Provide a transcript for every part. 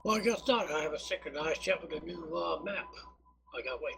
Well, I guess not. I haven't synchronized yet with the new map. I gotta wait.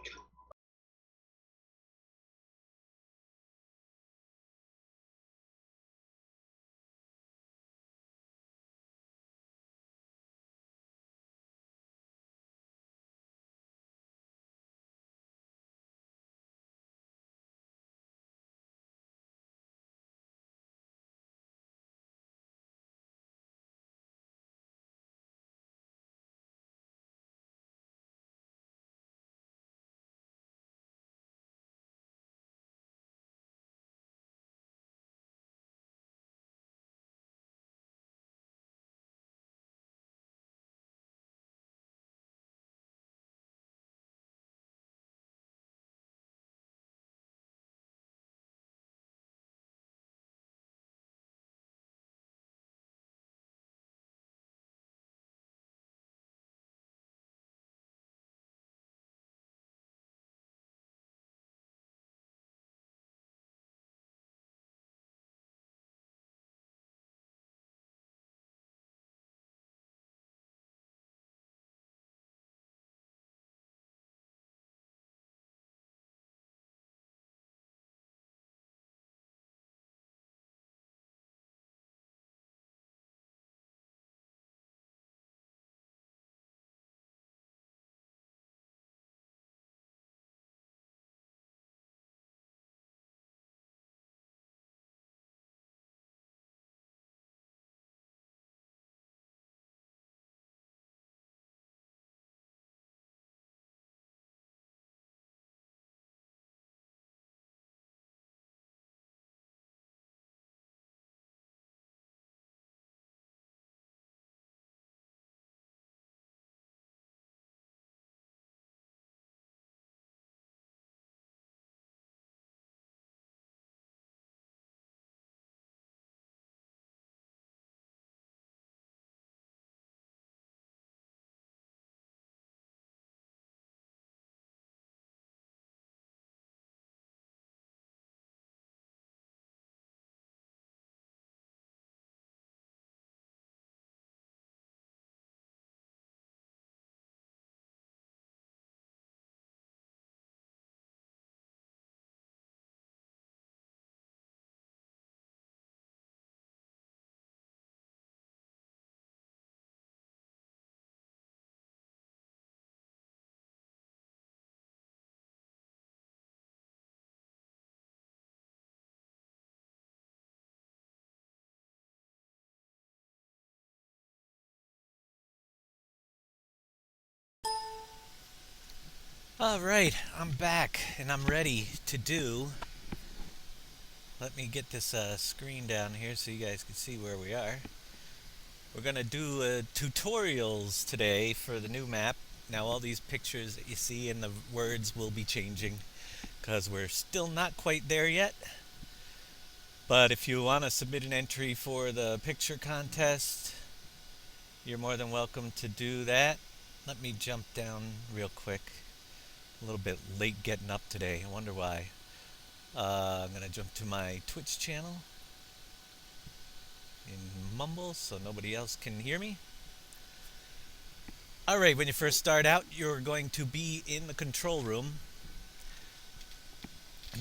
All right, I'm back and I'm ready to do. Let me get this screen down here so you guys can see where we are. We're going to do tutorials today for the new map. Now, all these pictures that you see and the words will be changing because we're still not quite there yet. But if you want to submit an entry for the picture contest, you're more than welcome to do that. Let me jump down real quick. A little bit late getting up today. I wonder why. I'm going to jump to my Twitch channel and mumble so nobody else can hear me. Alright, when you first start out, you're going to be in the control room.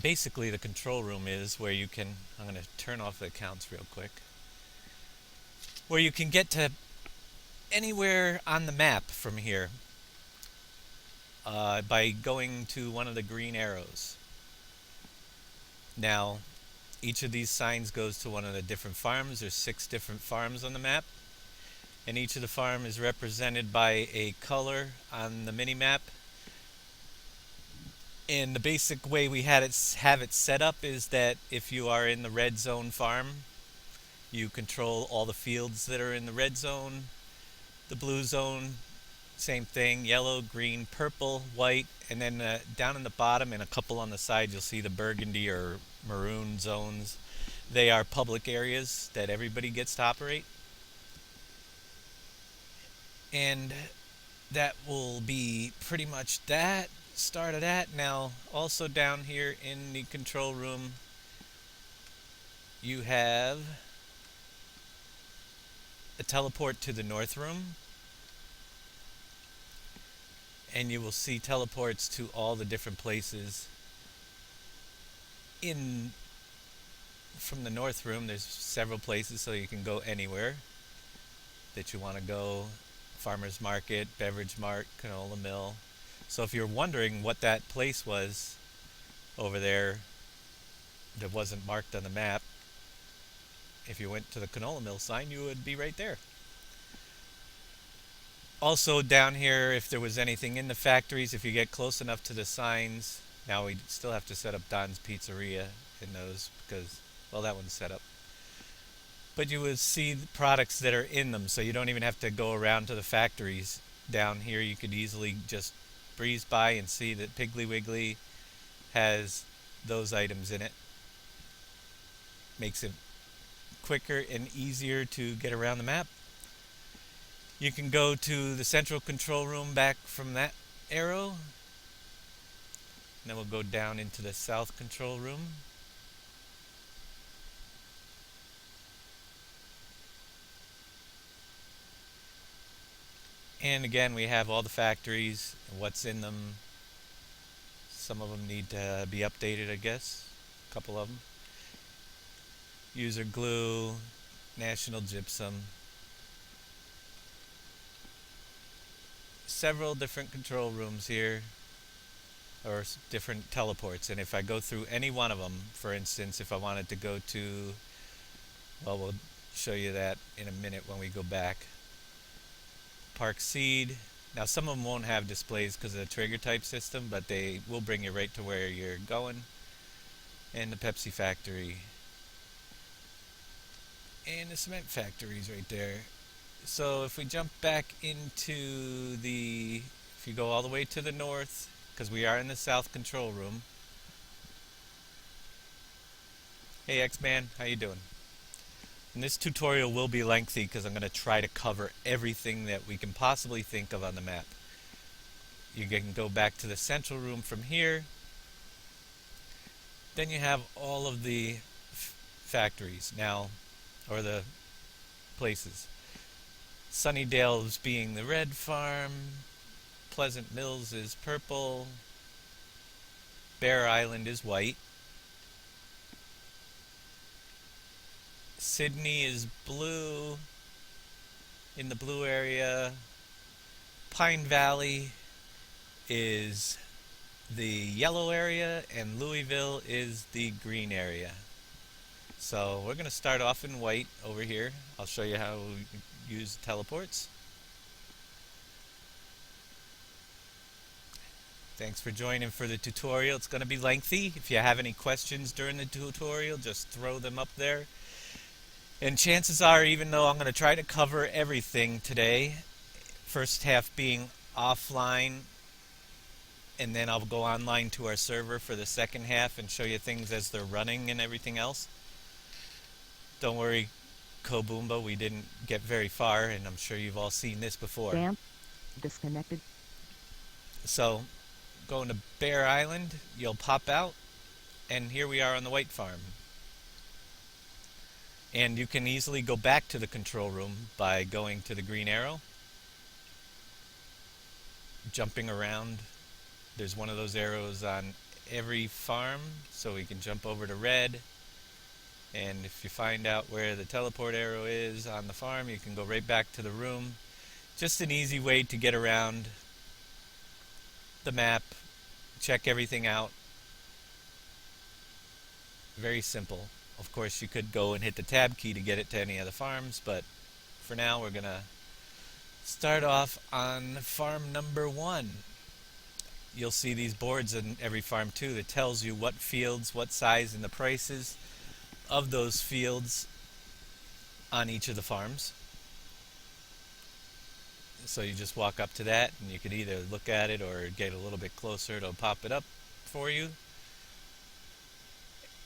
Basically, the control room is where you can. I'm going to turn off the accounts real quick. Where you can get to anywhere on the map from here by going to one of the green arrows. Now, each of these signs goes to one of the different farms. There's 6 different farms on the map. And each of the farm is represented by a color on the mini map. And the basic way we have it set up is that if you are in the red zone farm, you control all the fields that are in the red zone. The blue zone, same thing, yellow, green, purple, white, and then down in the bottom and a couple on the side you'll see the burgundy or maroon zones. They are public areas that everybody gets to operate. And that will be pretty much that. Start of that. Now, also down here in the control room, you have a teleport to the north room. and you will see teleports to all the different places in from the north room. There's several places, so you can go anywhere that you want to go. Farmers market, beverage mart, canola mill. So if you're wondering what that place was over there that wasn't marked on the map, if you went to the canola mill sign, you would be right there. Also down here, if there was anything in the factories, if you get close enough to the signs, now we still have to set up Don's Pizzeria in those because, well, that one's set up. But you would see the products that are in them, so you don't even have to go around to the factories. Down here, you could easily just breeze by and see that Piggly Wiggly has those items in it. Makes it quicker and easier to get around the map. You can go to the central control room back from that arrow. And then we'll go down into the south control room. And again, we have all the factories and what's in them. Some of them need to be updated, I guess. A couple of them. User Glue, National Gypsum. Several different control rooms here, or different teleports. And if I go through any one of them, for instance, if I wanted to go to, well, we'll show you that in a minute when we go back. Park Seed. Now some of them won't have displays because of the trigger type system, but they will bring you right to where you're going. And the Pepsi factory. And the cement factories right there. So if we jump back into the, if you go all the way to the north, because we are in the south control room. Hey X-Man, how you doing? And this tutorial will be lengthy because I'm going to try to cover everything that we can possibly think of on the map. You can go back to the central room from here. Then you have all of the factories now, or the places. Sunnydale's being the red farm, Pleasant Mills is purple, Bear Island is white, Sydney is blue, in the blue area, Pine Valley is the yellow area, and Louisville is the green area. So we're going to start off in white over here. I'll show you how we use teleports. Thanks for joining for the tutorial. It's going to be lengthy. If you have any questions during the tutorial, just throw them up there. And chances are, even though I'm going to try to cover everything today, first half being offline, and then I'll go online to our server for the second half and show you things as they're running and everything else. Don't worry, Koboomba, we didn't get very far, and I'm sure you've all seen this before. Damn. Disconnected. So, going to Bear Island, you'll pop out, and here we are on the white farm. And you can easily go back to the control room by going to the green arrow, jumping around. There's one of those arrows on every farm, so we can jump over to red. And if you find out where the teleport arrow is on the farm, you can go right back to the room. Just an easy way to get around the map, check everything out. Very simple. Of course, you could go and hit the tab key to get it to any of the farms, but for now we're going to start off on farm number 1. You'll see these boards in every farm too that tells you what fields, what size, and the prices of those fields on each of the farms. So you just walk up to that and you can either look at it or get a little bit closer. It'll pop it up for you.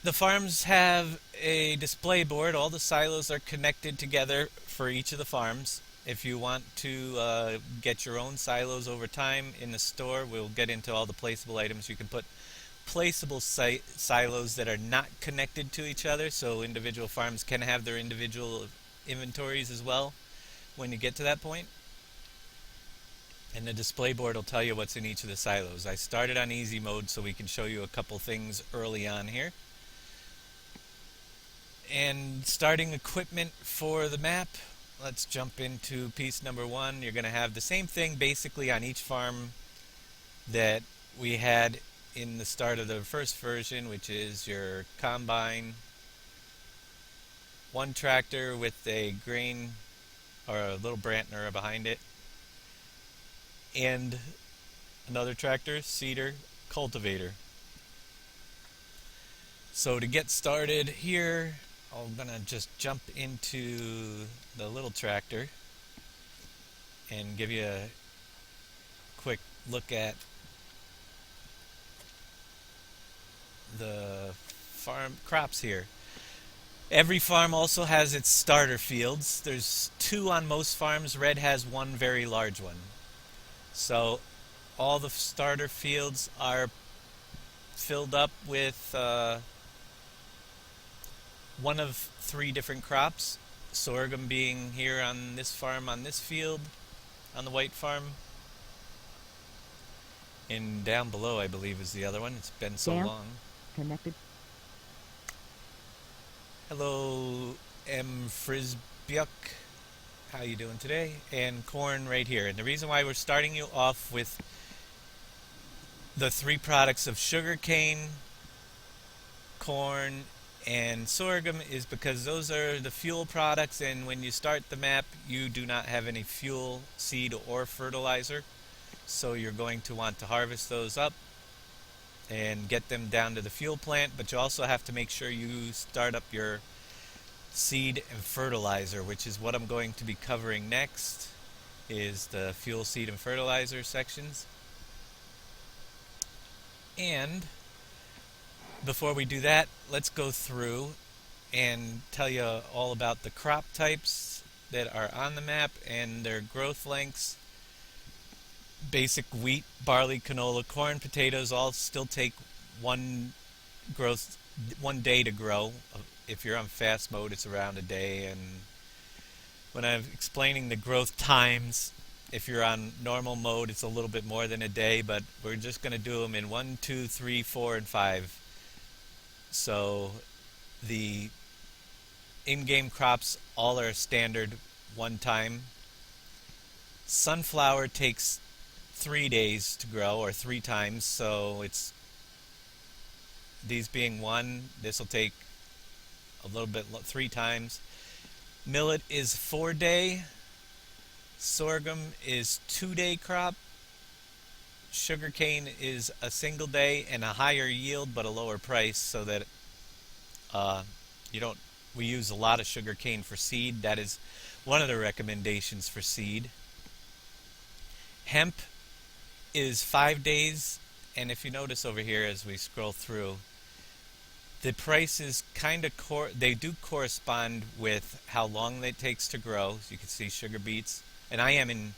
The farms have a display board. All the silos are connected together for each of the farms. If you want to get your own silos over time in the store, we'll get into all the placeable items. You can put placeable silos that are not connected to each other, so individual farms can have their individual inventories as well when you get to that point. And the display board will tell you what's in each of the silos. I started on easy mode so we can show you a couple things early on here. And starting equipment for the map, let's jump into piece number 1. You're going to have the same thing basically on each farm that we had in the start of the first version, which is your combine, one tractor with a grain or a little Brantner behind it, and another tractor, seeder, cultivator. So to get started here, I'm gonna just jump into the little tractor and give you a quick look at the farm crops here. Every farm also has its starter fields. There's 2 on most farms. Red has 1 very large one. So all the starter fields are filled up with one of 3 different crops. Sorghum being here on this farm, on this field, on the white farm. And down below, I believe, is the other one. It's been so long. Connected. Hello, M. Frisbuk. How you doing today? And corn right here. And the reason why we're starting you off with the 3 products of sugarcane, corn, and sorghum is because those are the fuel products, and when you start the map you do not have any fuel, seed, or fertilizer. So you're going to want to harvest those up and get them down to the fuel plant, but you also have to make sure you start up your seed and fertilizer, which is what I'm going to be covering next, is the fuel, seed, and fertilizer sections. And before we do that, let's go through and tell you all about the crop types that are on the map and their growth lengths. Basic wheat, barley, canola, corn, potatoes all still take one day to grow. If you're on fast mode, it's around a day. And when I'm explaining the growth times, if you're on normal mode, it's a little bit more than a day, but we're just going to do them in 1, 2, 3, 4, and 5. So the in-game crops all are standard one time. Sunflower takes 3 days to grow, or 3 times, so it's these being 1, this will take a little bit 3 times. Millet is 4-day. Sorghum is 2-day crop. Sugarcane is a single day and a higher yield but a lower price, so that we use a lot of sugarcane for seed. That is one of the recommendations for seed. Hemp is 5 days, and if you notice over here as we scroll through, the prices kind of they do correspond with how long it takes to grow. So you can see sugar beets, and I am in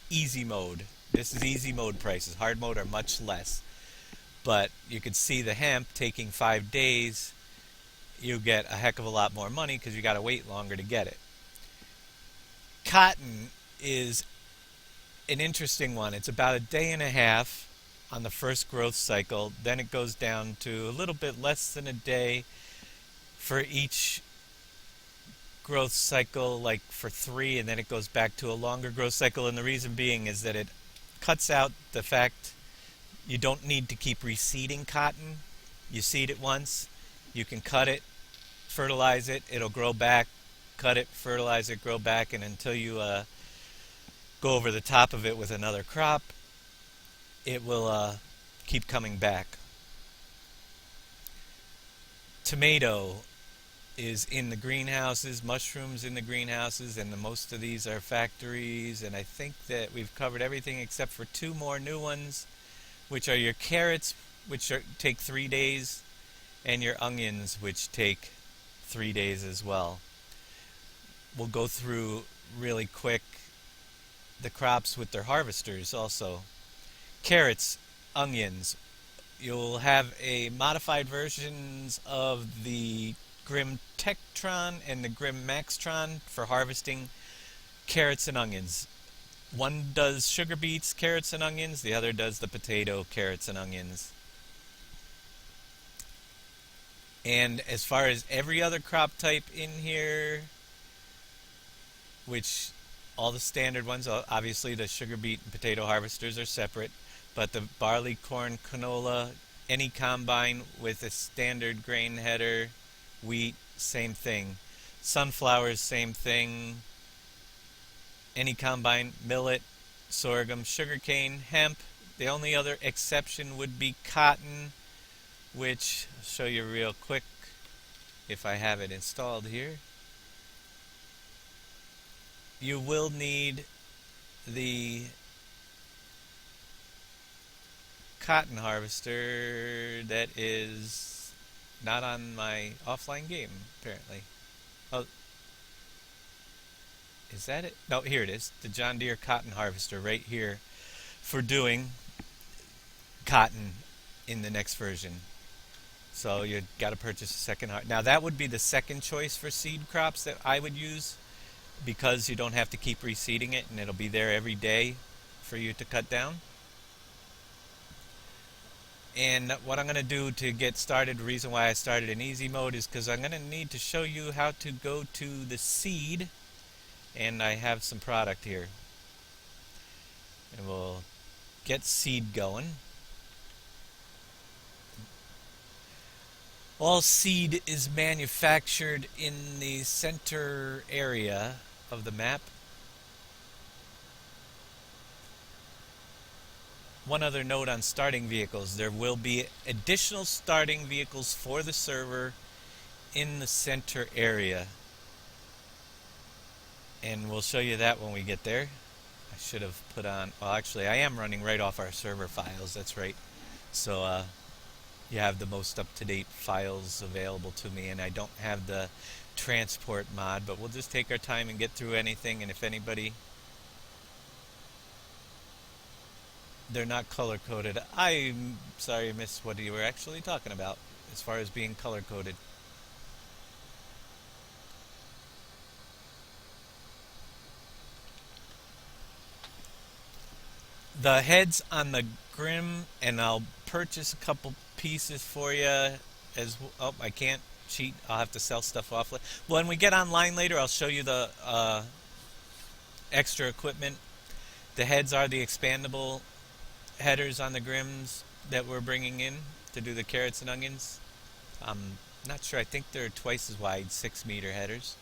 easy mode. This is easy mode prices. Hard mode are much less, but you can see the hemp taking 5 days. You get a heck of a lot more money because you got to wait longer to get it. Cotton is an interesting one. It's about a day and a half on the first growth cycle. Then it goes down to a little bit less than a day for each growth cycle, like for 3, and then it goes back to a longer growth cycle. And the reason being is that it cuts out the fact you don't need to keep reseeding cotton. You seed it once, you can cut it, fertilize it, it'll grow back, cut it, fertilize it, grow back, and until you go over the top of it with another crop, it will keep coming back. Tomato is in the greenhouses, mushrooms in the greenhouses, and most of these are factories, and I think that we've covered everything except for 2 more new ones, which are your carrots, which take 3 days, and your onions, which take 3 days as well. We'll go through really quick the crops with their harvesters also. Carrots, onions, you'll have a modified versions of the Grim Tektron and the Grim Maxtron for harvesting carrots and onions. One does sugar beets, carrots, and onions. The other does the potato, carrots, and onions. And as far as every other crop type in here, which all the standard ones, obviously the sugar beet and potato harvesters are separate, but the barley, corn, canola, any combine with a standard grain header, wheat, same thing. Sunflowers, same thing. Any combine, millet, sorghum, sugarcane, hemp. The only other exception would be cotton, which I'll show you real quick if I have it installed here. You will need the cotton harvester that is not on my offline game, apparently. Oh, is that it? No, here it is. The John Deere cotton harvester right here for doing cotton in the next version. So you got to purchase a second. Now that would be the second choice for seed crops that I would use, because you don't have to keep reseeding it and it'll be there every day for you to cut down. And what I'm going to do to get started, the reason why I started in easy mode is because I'm going to need to show you how to go to the seed, and I have some product here. And we'll get seed going. All seed is manufactured in the center area of the map. One other note on starting vehicles. There will be additional starting vehicles for the server in the center area. And we'll show you that when we get there. I should have put on, well actually I am running right off our server files, that's right. So you have the most up-to-date files available to me, and I don't have the transport mod, but we'll just take our time and get through anything. And if anybody, they're not color-coded. I'm sorry I missed what you were actually talking about as far as being color-coded. The heads on the Grim, and I'll purchase a couple pieces for you as oh, I can't cheat. I'll have to sell stuff off. When we get online later, I'll show you the extra equipment. The heads are the expandable headers on the Grims that we're bringing in to do the carrots and onions. I'm not sure. I think they're twice as wide, 6-meter headers.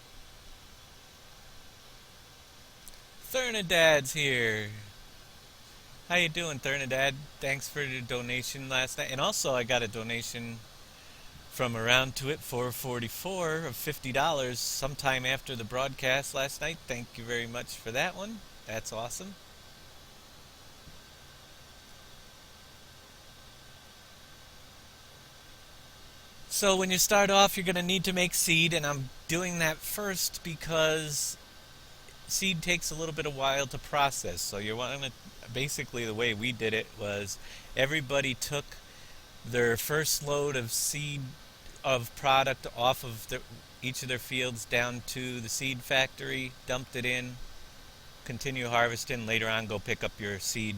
Thernadad's here. How you doing, Thernadad? Thanks for the donation last night. And also I got a donation from Around to It 444 of $50 sometime after the broadcast last night. Thank you very much for that one. That's awesome. So when you start off, you're going to need to make seed, and I'm doing that first because seed takes a little bit of while to process. So you want to, basically the way we did it was everybody took their first load of seed of product off of each of their fields down to the seed factory, dumped it in, continue harvesting, later on go pick up your seed.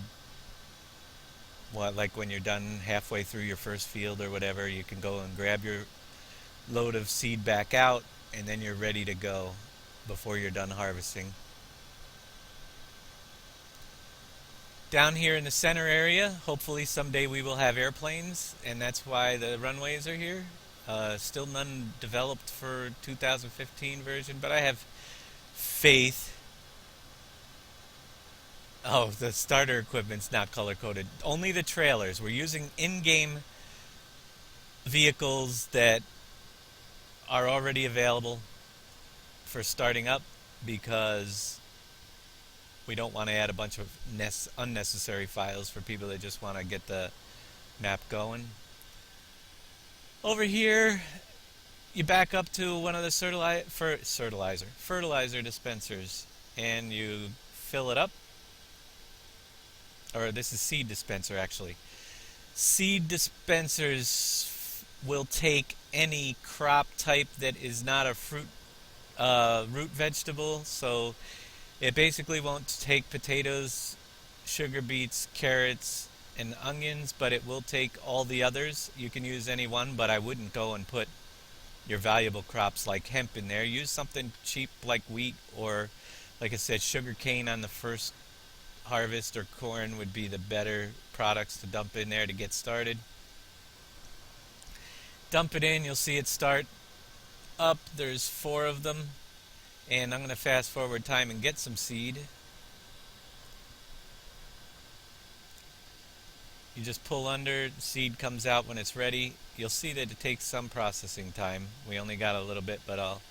Well, like when you're done halfway through your first field or whatever, you can go and grab your load of seed back out, and then you're ready to go before you're done harvesting. Down here in the center area, hopefully someday we will have airplanes, and that's why the runways are here. Still none developed for 2015 version, but I have faith. Oh, the starter equipment's not color-coded. Only the trailers. We're using in-game vehicles that are already available for starting up, because we don't want to add a bunch of unnecessary files for people that just want to get the map going. Over here, you back up to one of the fertilizer dispensers, and you fill it up. Or this is seed dispenser, actually. Seed dispensers will take any crop type that is not a root vegetable. So It basically won't take potatoes, sugar beets, carrots, and onions, but it will take all the others. You can use any one, but I wouldn't go and put your valuable crops like hemp in there. Use something cheap like wheat or, like I said, sugar cane on the first harvest, or corn would be the better products to dump in there to get started. Dump it in, you'll see it start up. There's 4 of them, and I'm going to fast forward time and get some seed. You just pull under, seed comes out when it's ready. You'll see that it takes some processing time. We only got a little bit, but I'll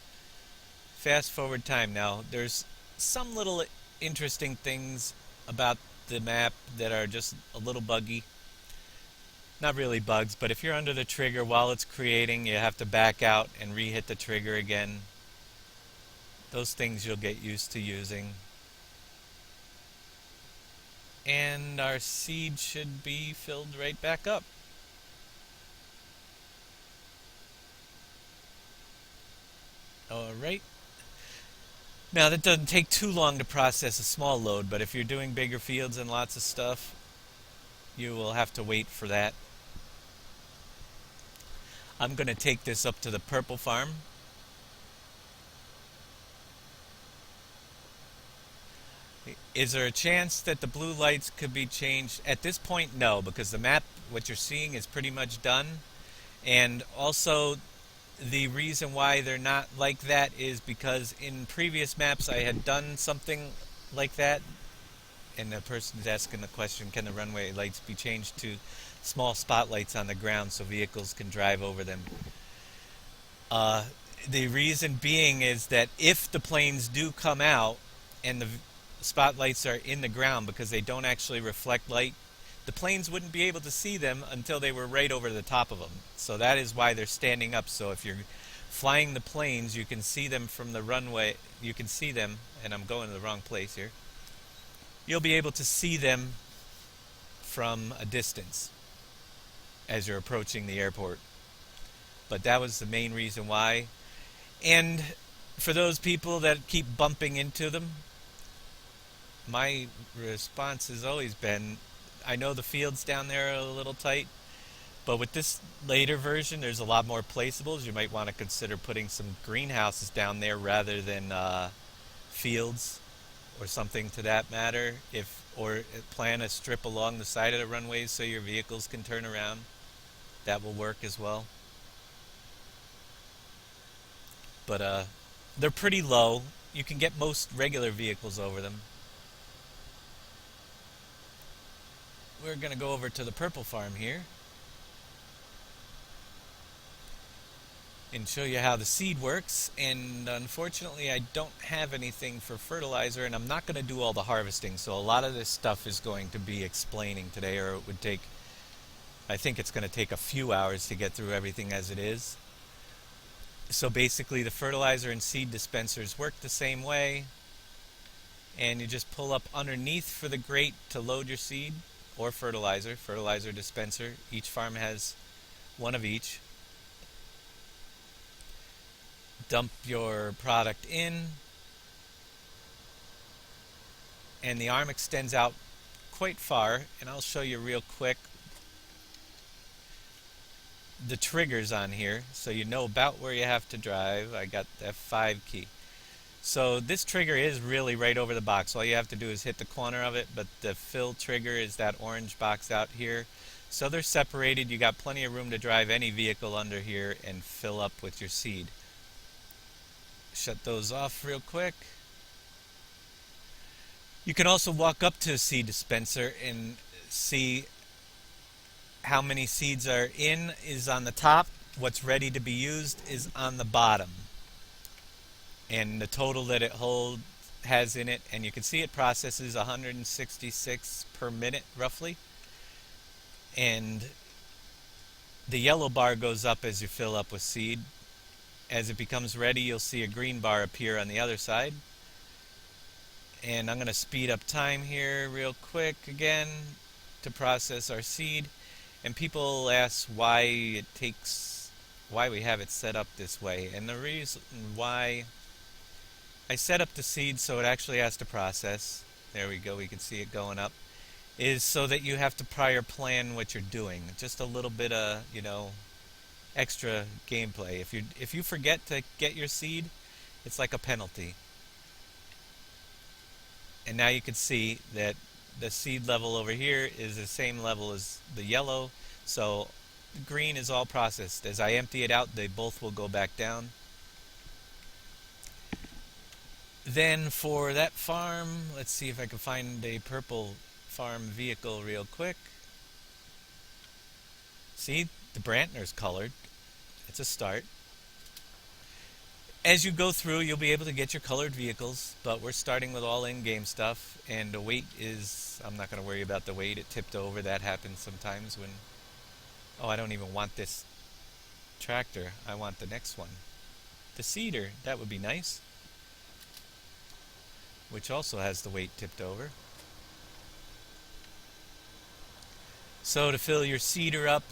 fast forward time now. There's some little interesting things about the map that are just a little buggy. Not really bugs, but if you're under the trigger while it's creating, you have to back out and re-hit the trigger again. Those things you'll get used to using. And our seed should be filled right back up. Alright. Now that doesn't take too long to process a small load, but if you're doing bigger fields and lots of stuff, you will have to wait for that. I'm going to take this up to the purple farm. Is there a chance that the blue lights could be changed? At this point, no, because the map, what you're seeing, is pretty much done. And also, the reason why they're not like that is because in previous maps I had done something like that. And the person's asking the question, can the runway lights be changed to small spotlights on the ground so vehicles can drive over them? The reason being is that if the planes do come out and the spotlights are in the ground, because they don't actually reflect light, the planes wouldn't be able to see them until they were right over the top of them. So that is why they're standing up. So if you're flying the planes, you can see them from the runway. You can see them, and I'm going to the wrong place here. You'll be able to see them from a distance as you're approaching the airport. But that was the main reason why. And for those people that keep bumping into them, my response has always been, I know the fields down there are a little tight, but with this later version, there's a lot more placeables. You might want to consider putting some greenhouses down there rather than fields or something to that matter. Or plan a strip along the side of the runways so your vehicles can turn around. That will work as well. But they're pretty low. You can get most regular vehicles over them. We're going to go over to the purple farm here and show you how the seed works. And unfortunately, I don't have anything for fertilizer, and I'm not going to do all the harvesting. So a lot of this stuff is going to be explaining today, or it would take, I think it's going to take a few hours to get through everything as it is. So basically, the fertilizer and seed dispensers work the same way. And you just pull up underneath for the grate to load your seed or fertilizer dispenser. Each farm has one of each. Dump your product in, and the arm extends out quite far, and I'll show you real quick the triggers on here so you know about where you have to drive. I got the F5 key. So this trigger is really right over the box. All you have to do is hit the corner of it, but the fill trigger is that orange box out here. So they're separated. You got plenty of room to drive any vehicle under here and fill up with your seed. Shut those off real quick. You can also walk up to a seed dispenser and see how many seeds are in is on the top. What's ready to be used is on the bottom. And the total that it has in it, and you can see it processes 166 per minute roughly. And the yellow bar goes up as you fill up with seed. As it becomes ready, you'll see a green bar appear on the other side. And I'm going to speed up time here real quick again to process our seed. And people ask why we have it set up this way. And the reason why I set up the seed so it actually has to process. There we go, we can see it going up. Is so that you have to prior plan what you're doing. Just a little bit of, extra gameplay. If you forget to get your seed, it's like a penalty. And now you can see that the seed level over here is the same level as the yellow, so the green is all processed. As I empty it out, they both will go back down. Then for that farm, let's see if I can find a purple farm vehicle real quick. See, the Brantner's colored. It's a start. As you go through, you'll be able to get your colored vehicles, but we're starting with all in-game stuff, and the weight is, I'm not going to worry about the weight. It tipped over. That happens sometimes when, oh, I don't even want this tractor. I want the next one. The seeder, that would be nice, which also has the weight tipped over. So to fill your seeder up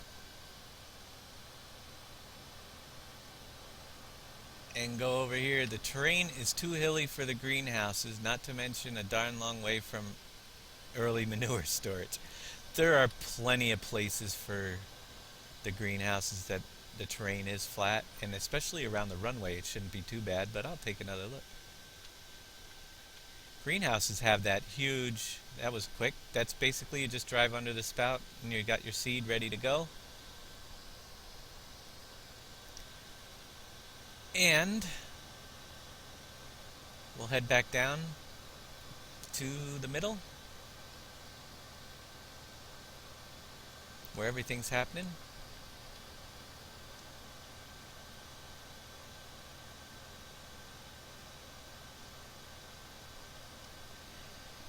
and go over here, the terrain is too hilly for the greenhouses, not to mention a darn long way from early manure storage. There are plenty of places for the greenhouses that the terrain is flat, and especially around the runway it shouldn't be too bad, but I'll take another look. Greenhouses have that huge, that was quick, that's basically you just drive under the spout and you got your seed ready to go. And we'll head back down to the middle where everything's happening.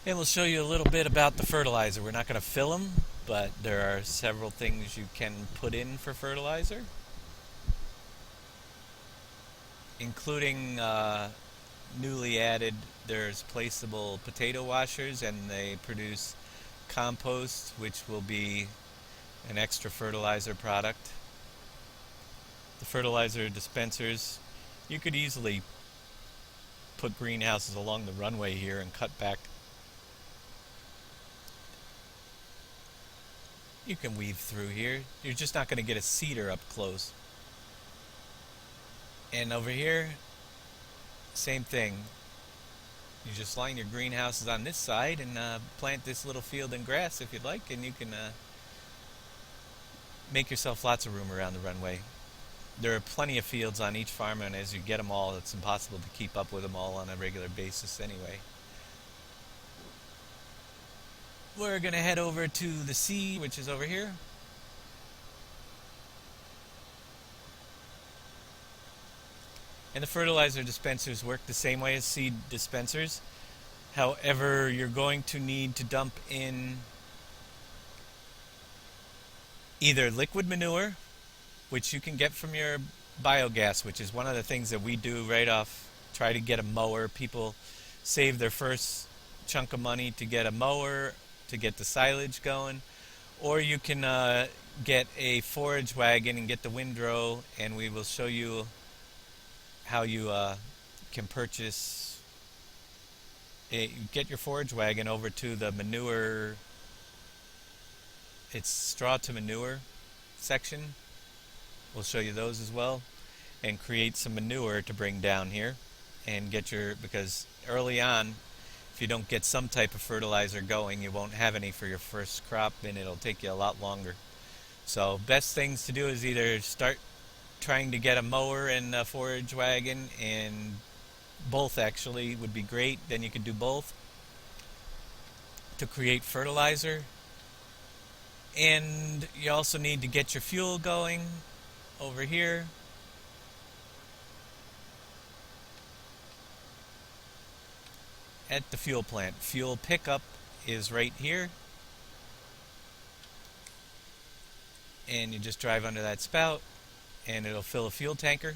And we'll show you a little bit about the fertilizer. We're not going to fill them, but there are several things you can put in for fertilizer, including newly added, there's placeable potato washers, and they produce compost, which will be an extra fertilizer product. The fertilizer dispensers, you could easily put greenhouses along the runway here and cut back. You can weave through here. You're just not going to get a seeder up close. And over here, same thing. You just line your greenhouses on this side and plant this little field in grass if you'd like, and you can make yourself lots of room around the runway. There are plenty of fields on each farm, and as you get them all, it's impossible to keep up with them all on a regular basis anyway. We're going to head over to the sea, which is over here. And the fertilizer dispensers work the same way as seed dispensers. However, you're going to need to dump in either liquid manure, which you can get from your biogas, which is one of the things that we do right off. Try to get a mower. People save their first chunk of money to get a mower, to get the silage going. Or you can get a forage wagon and get the windrow, and we will show you how you can purchase get your forage wagon over to the manure, it's straw to manure section. We'll show you those as well, and create some manure to bring down here and get your, because early on if you don't get some type of fertilizer going, you won't have any for your first crop, and it'll take you a lot longer. So best things to do is either start trying to get a mower and a forage wagon, and both actually would be great. Then you could do both to create fertilizer. And you also need to get your fuel going over here. At the fuel plant. Fuel pickup is right here. And you just drive under that spout and it'll fill a fuel tanker.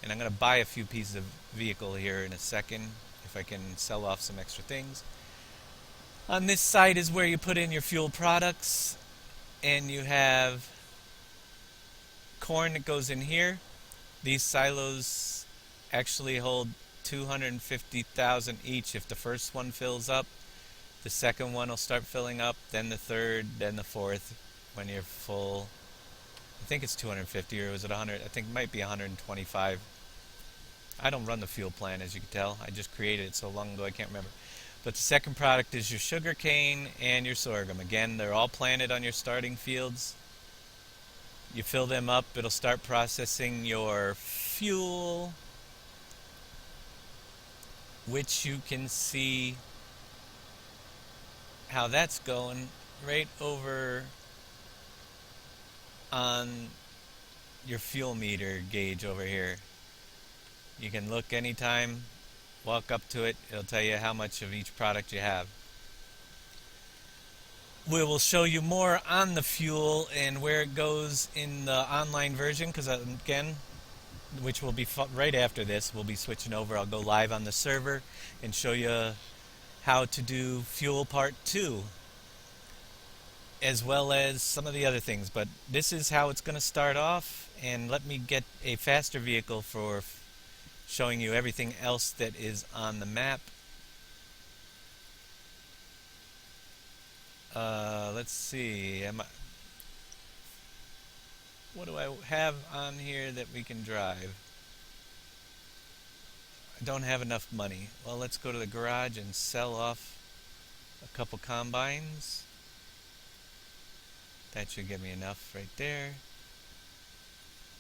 And I'm going to buy a few pieces of vehicle here in a second if I can sell off some extra things. On this side is where you put in your fuel products, and you have corn that goes in here. These silos actually hold 250,000 each. If the first one fills up, the second one will start filling up, then the third, then the fourth. When you're full, I think it's 250, or was it 100? I think it might be 125. I don't run the fuel plant, as you can tell. I just created it so long ago I can't remember. But the second product is your sugar cane and your sorghum. Again, they're all planted on your starting fields. You fill them up, it'll start processing your fuel, which you can see how that's going right over on your fuel meter gauge over here. You can look anytime, walk up to it, it'll tell you how much of each product you have. We will show you more on the fuel and where it goes in the online version, because again, which will be right after this, we'll be switching over. I'll go live on the server and show you how to do fuel part 2, as well as some of the other things. But this is how it's going to start off, and let me get a faster vehicle for showing you everything else that is on the map. Let's see. What do I have on here that we can drive? I don't have enough money. Well, let's go to the garage and sell off a couple combines. That should give me enough right there.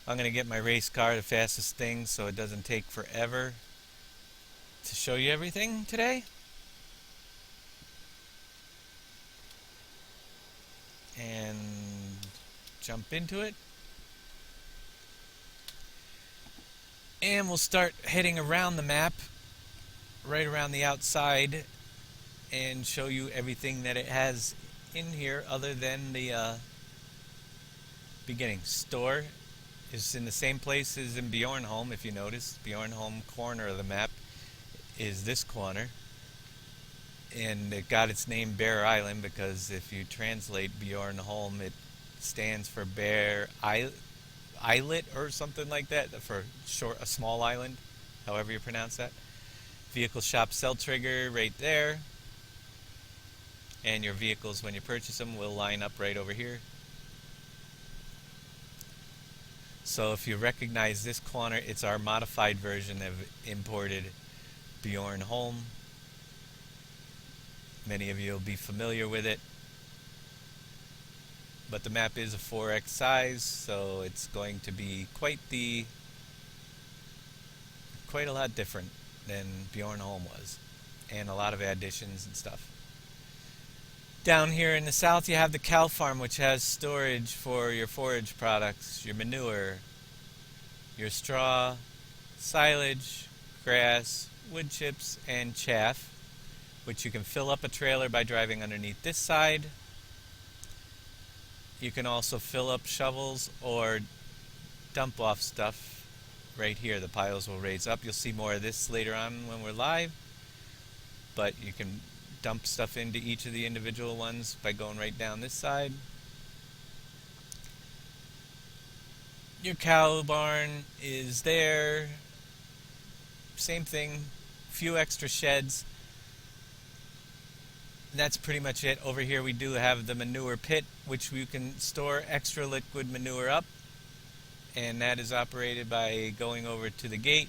I'm going to get my race car, the fastest thing, so it doesn't take forever to show you everything today. And jump into it. And we'll start heading around the map, right around the outside, and show you everything that it has in here other than the beginning. Store is in the same place as in Bjornholm, if you notice. Bjornholm corner of the map is this corner. And it got its name Bear Island because if you translate Bjornholm, it stands for Bear Islet or something like that, for short, a small island, however you pronounce that. Vehicle shop sell trigger right there. And your vehicles, when you purchase them, will line up right over here. So if you recognize this corner, it's our modified version of imported Bjornholm. Many of you will be familiar with it. But the map is a 4x size, so it's going to be quite a lot different than Bjornholm was. And a lot of additions and stuff. Down here in the south you have the cow farm, which has storage for your forage products, your manure, your straw, silage, grass, wood chips, and chaff, which you can fill up a trailer by driving underneath this side. You can also fill up shovels or dump off stuff right here. The piles will raise up. You'll see more of this later on when we're live, but you can dump stuff into each of the individual ones by going right down this side. Your cow barn is there. Same thing, few extra sheds. That's pretty much it. Over here we do have the manure pit, which we can store extra liquid manure up, and that is operated by going over to the gate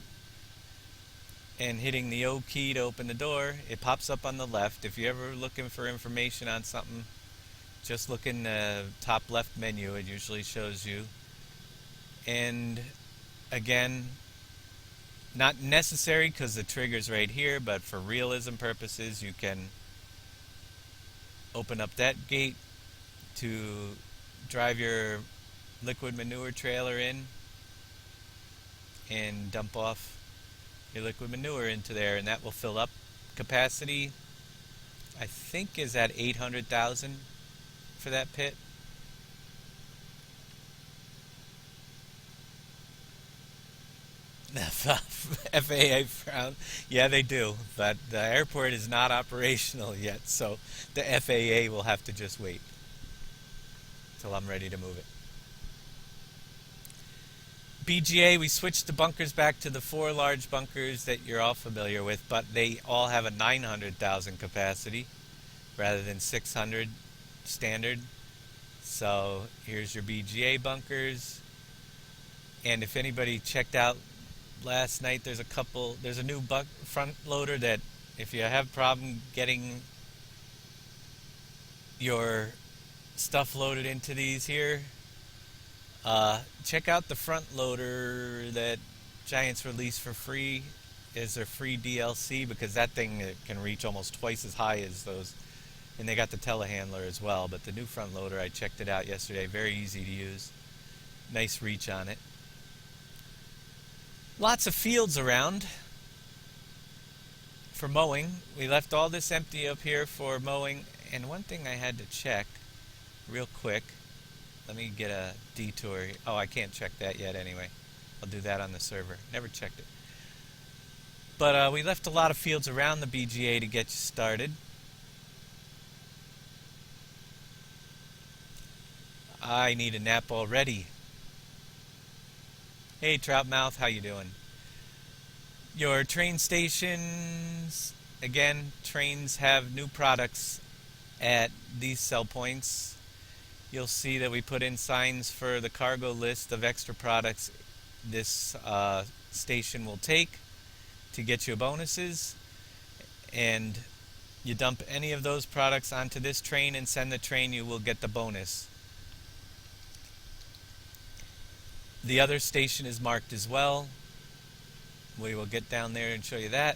and hitting the O key to open the door. It pops up on the left. If you're ever looking for information on something, just look in the top left menu. It usually shows you. And again, not necessary because the trigger's right here, but for realism purposes you can open up that gate to drive your liquid manure trailer in and dump off your liquid manure into there, and that will fill up. Capacity, I think, is at 800,000 for that pit. FAA frown. Yeah, they do, but the airport is not operational yet, so the FAA will have to just wait till I'm ready to move it. BGA, we switched the bunkers back to the 4 large bunkers that you're all familiar with, but they all have a 900,000 capacity rather than 600 standard. So here's your BGA bunkers. And if anybody checked out last night, there's a new front loader that if you have problem getting your stuff loaded into these here, check out the front loader that Giants released for free as their free DLC, because that thing can reach almost twice as high as those. And they got the telehandler as well, but the new front loader, I checked it out yesterday, very easy to use. Nice reach on it. Lots of fields around for mowing. We left all this empty up here for mowing. And one thing I had to check real quick. Let me get a detour. Oh, I can't check that yet anyway. I'll do that on the server. Never checked it. But we left a lot of fields around the BGA to get you started. I need a nap already. Hey, Troutmouth, how you doing? Your train stations, again, trains have new products at these sell points. You'll see that we put in signs for the cargo list of extra products this station will take to get you bonuses. And you dump any of those products onto this train and send the train, you will get the bonus. The other station is marked as well. We will get down there and show you that.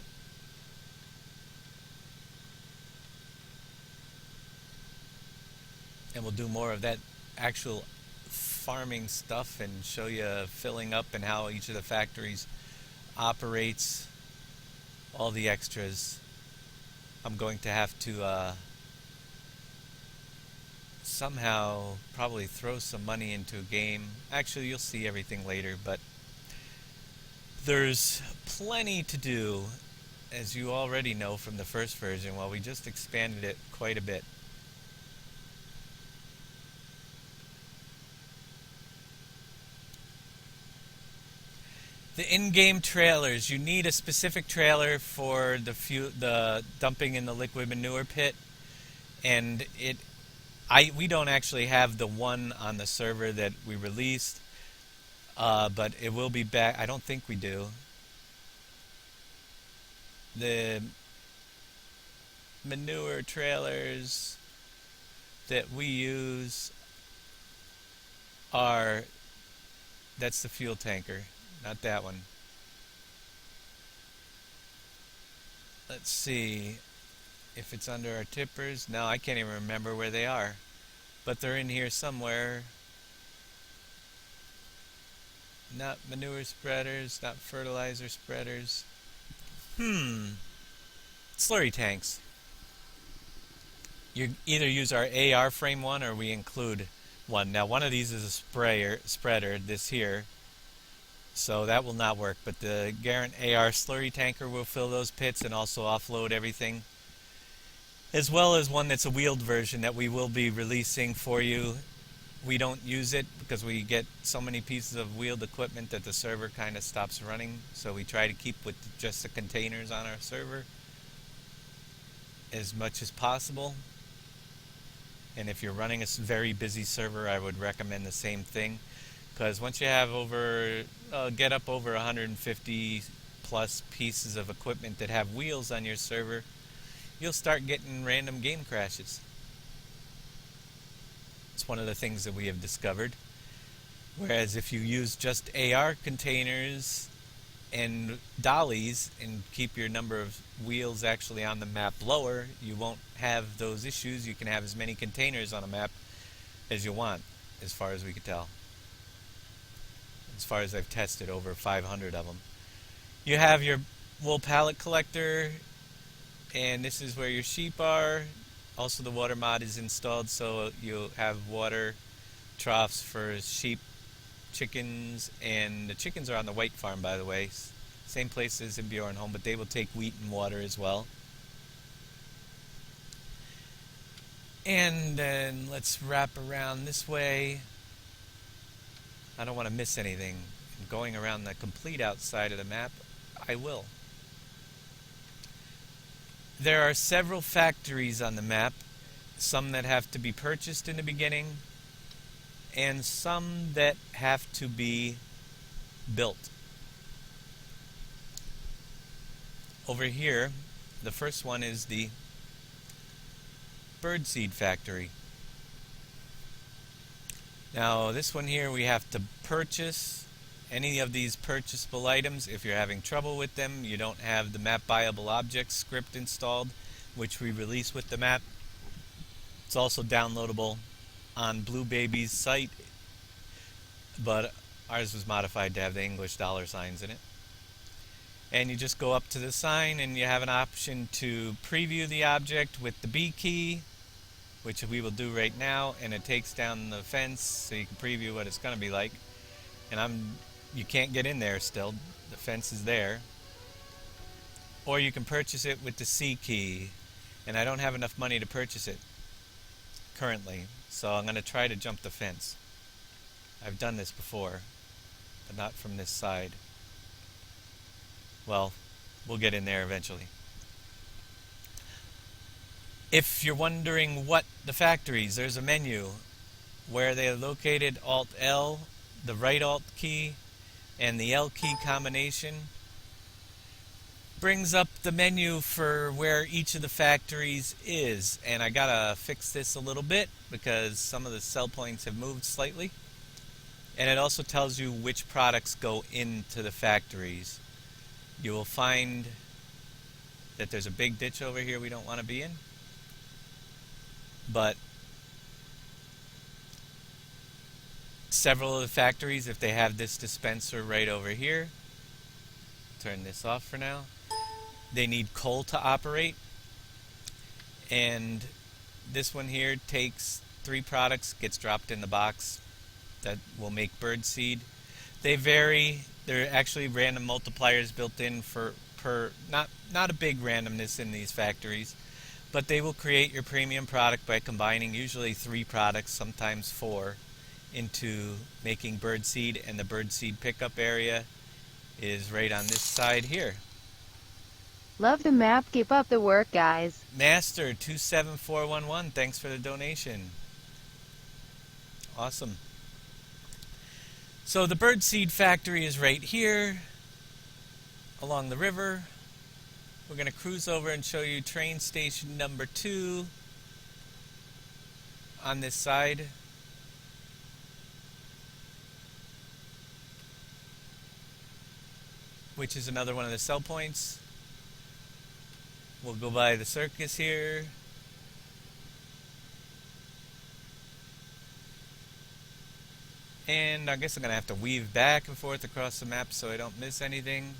And we'll do more of that actual farming stuff and show you filling up and how each of the factories operates, all the extras. I'm going to have to somehow probably throw some money into a game. Actually, you'll see everything later, but there's plenty to do, as you already know from the first version. Well, we just expanded it quite a bit. The in-game trailers. You need a specific trailer for the dumping in the liquid manure pit, and we don't actually have the one on the server that we released, but it will be back. I don't think we do. The manure trailers that we use that's the fuel tanker, not that one. Let's see if it's under our tippers. No, I can't even remember where they are, but they're in here somewhere. Not manure spreaders, not fertilizer spreaders. Slurry tanks. You either use our AR frame one or we include one. Now one of these is a spreader, this here, so that will not work, but the Garant AR slurry tanker will fill those pits and also offload everything, as well as one that's a wheeled version that we will be releasing for you. We don't use it because we get so many pieces of wheeled equipment that the server kind of stops running, so we try to keep with just the containers on our server as much as possible. And if you're running a very busy server, I would recommend the same thing, because once you have get up over 150 plus pieces of equipment that have wheels on your server, you'll start getting random game crashes. It's one of the things that we have discovered. Whereas if you use just AR containers and dollies and keep your number of wheels actually on the map lower, you won't have those issues. You can have as many containers on a map as you want, as far as we can tell. As far as I've tested, over 500 of them. You have your wool pallet collector, and this is where your sheep are. Also, the water mod is installed, so you'll have water troughs for sheep, chickens, and the chickens are on the white farm, by the way. Same place as in Bjorn Home, but they will take wheat and water as well. And then let's wrap around this way. I don't want to miss anything. going around the complete outside of the map, I will. There are several factories on the map, some that have to be purchased in the beginning, and some that have to be built. Over here, the first one is the birdseed factory. Now this one here we have to purchase any of these purchasable items. If you're having trouble with them, you don't have the map buyable objects script installed, which we release with the map. It's also downloadable on Blue Baby's site, but ours was modified to have the English dollar signs in it. And you just go up to the sign and you have an option to preview the object with the B key, which we will do right now, and it takes down the fence so you can preview what it's going to be like. And you can't get in there still, the fence is there. Or you can purchase it with the C key, and I don't have enough money to purchase it currently, so I'm going to try to jump the fence. I've done this before, but not from this side. Well, we'll get in there eventually. If you're wondering what the factories, there's a menu where they are located. Alt L, the right Alt key, and the L key combination brings up the menu for where each of the factories is. And I gotta fix this a little bit because some of the sell points have moved slightly. And it also tells you which products go into the factories. You will find that there's a big ditch over here we don't want to be in. But several of the factories, if they have this dispenser right over here, turn this off for now, they need coal to operate. And this one here takes 3 products, gets dropped in the box that will make birdseed. They vary. There are actually random multipliers built in for not a big randomness in these factories, but they will create your premium product by combining usually 3 products, sometimes 4, into making birdseed, and the birdseed pickup area is right on this side here. Love the map. Keep up the work, guys. Master 27411, thanks for the donation. Awesome. So the birdseed factory is right here along the river. We're going to cruise over and show you train station number 2 on this side. Which is another one of the sell points. We'll go by the circus here. And I guess I'm going to have to weave back and forth across the map so I don't miss anything.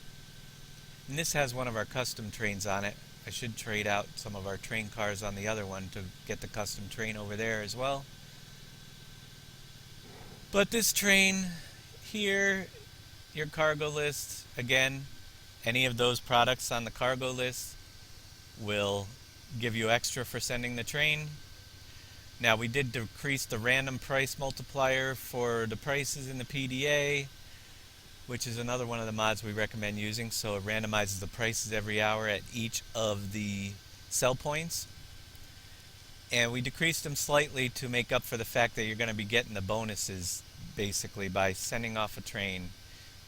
And this has one of our custom trains on it. I should trade out some of our train cars on the other one to get the custom train over there as well. But this train here, your cargo list, again, any of those products on the cargo list will give you extra for sending the train. Now we did decrease the random price multiplier for the prices in the PDA, which is another one of the mods we recommend using, so it randomizes the prices every hour at each of the sell points. And we decreased them slightly to make up for the fact that you're going to be getting the bonuses basically by sending off a train.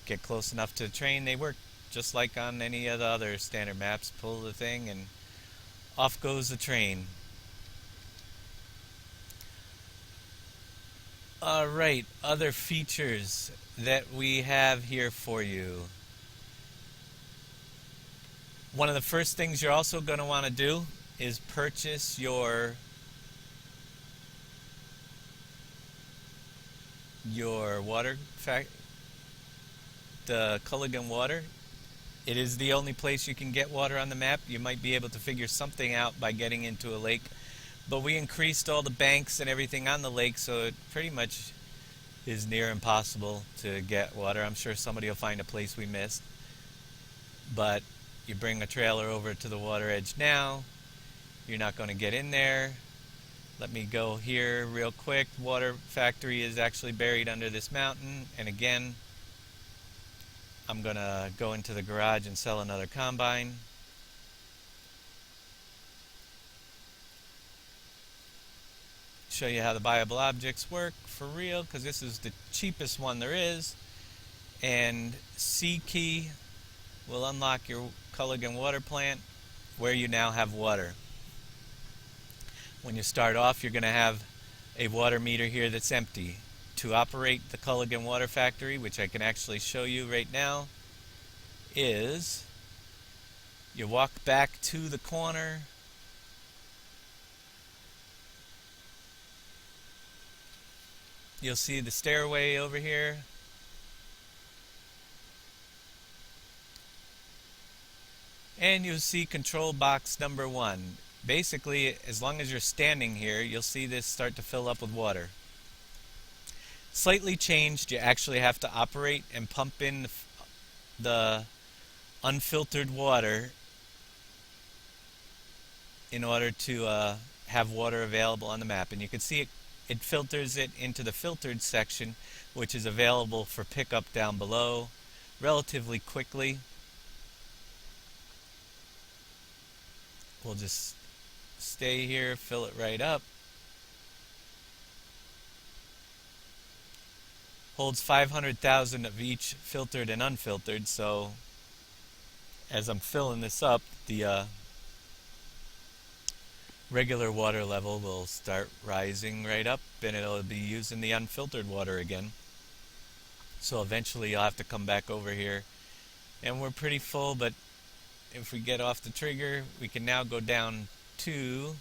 Get close enough to the train, they work just like on any of the other standard maps. Pull the thing and off goes the train. Alright, other features that we have here for you. One of the first things you're also going to want to do is purchase your water the Culligan water. It is the only place you can get water on the map. You might be able to figure something out by getting into a lake. But we increased all the banks and everything on the lake, so it pretty much is near impossible to get water. I'm sure somebody will find a place we missed. But you bring a trailer over to the water edge now. You're not going to get in there. Let me go here real quick. Water factory is actually buried under this mountain. And again, I'm gonna go into the garage and sell another combine. Show you how the buyable objects work for real, because this is the cheapest one there is. And C key will unlock your Culligan water plant where you now have water. When you start off, you're going to have a water meter here that's empty. To operate the Culligan water factory, which I can actually show you right now, is you walk back to the corner, you'll see the stairway over here. And you'll see control box number 1. Basically, as long as you're standing here, you'll see this start to fill up with water. Slightly changed, you actually have to operate and pump in the unfiltered water in order to have water available on the map. And you can see it filters it into the filtered section, which is available for pickup down below relatively quickly. We'll just stay here, fill it right up. Holds 500,000 of each filtered and unfiltered, so as I'm filling this up, the regular water level will start rising right up, and it'll be using the unfiltered water again. So eventually you'll have to come back over here, and we're pretty full, but if we get off the trigger, we can now go down to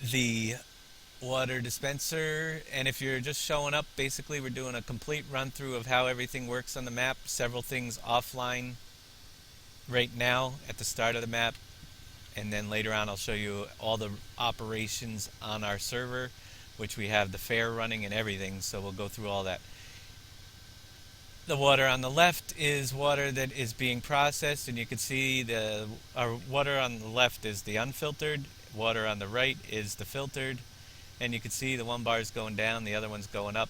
the water dispenser. And if you're just showing up, basically we're doing a complete run through of how everything works on the map. Several things offline right now at the start of the map, and then later on I'll show you all the operations on our server, which we have the fair running and everything, so we'll go through all that. The water on the left is water that is being processed, and you can see our water on the left is the unfiltered, water on the right is the filtered, and you can see the one bar is going down, the other one's going up.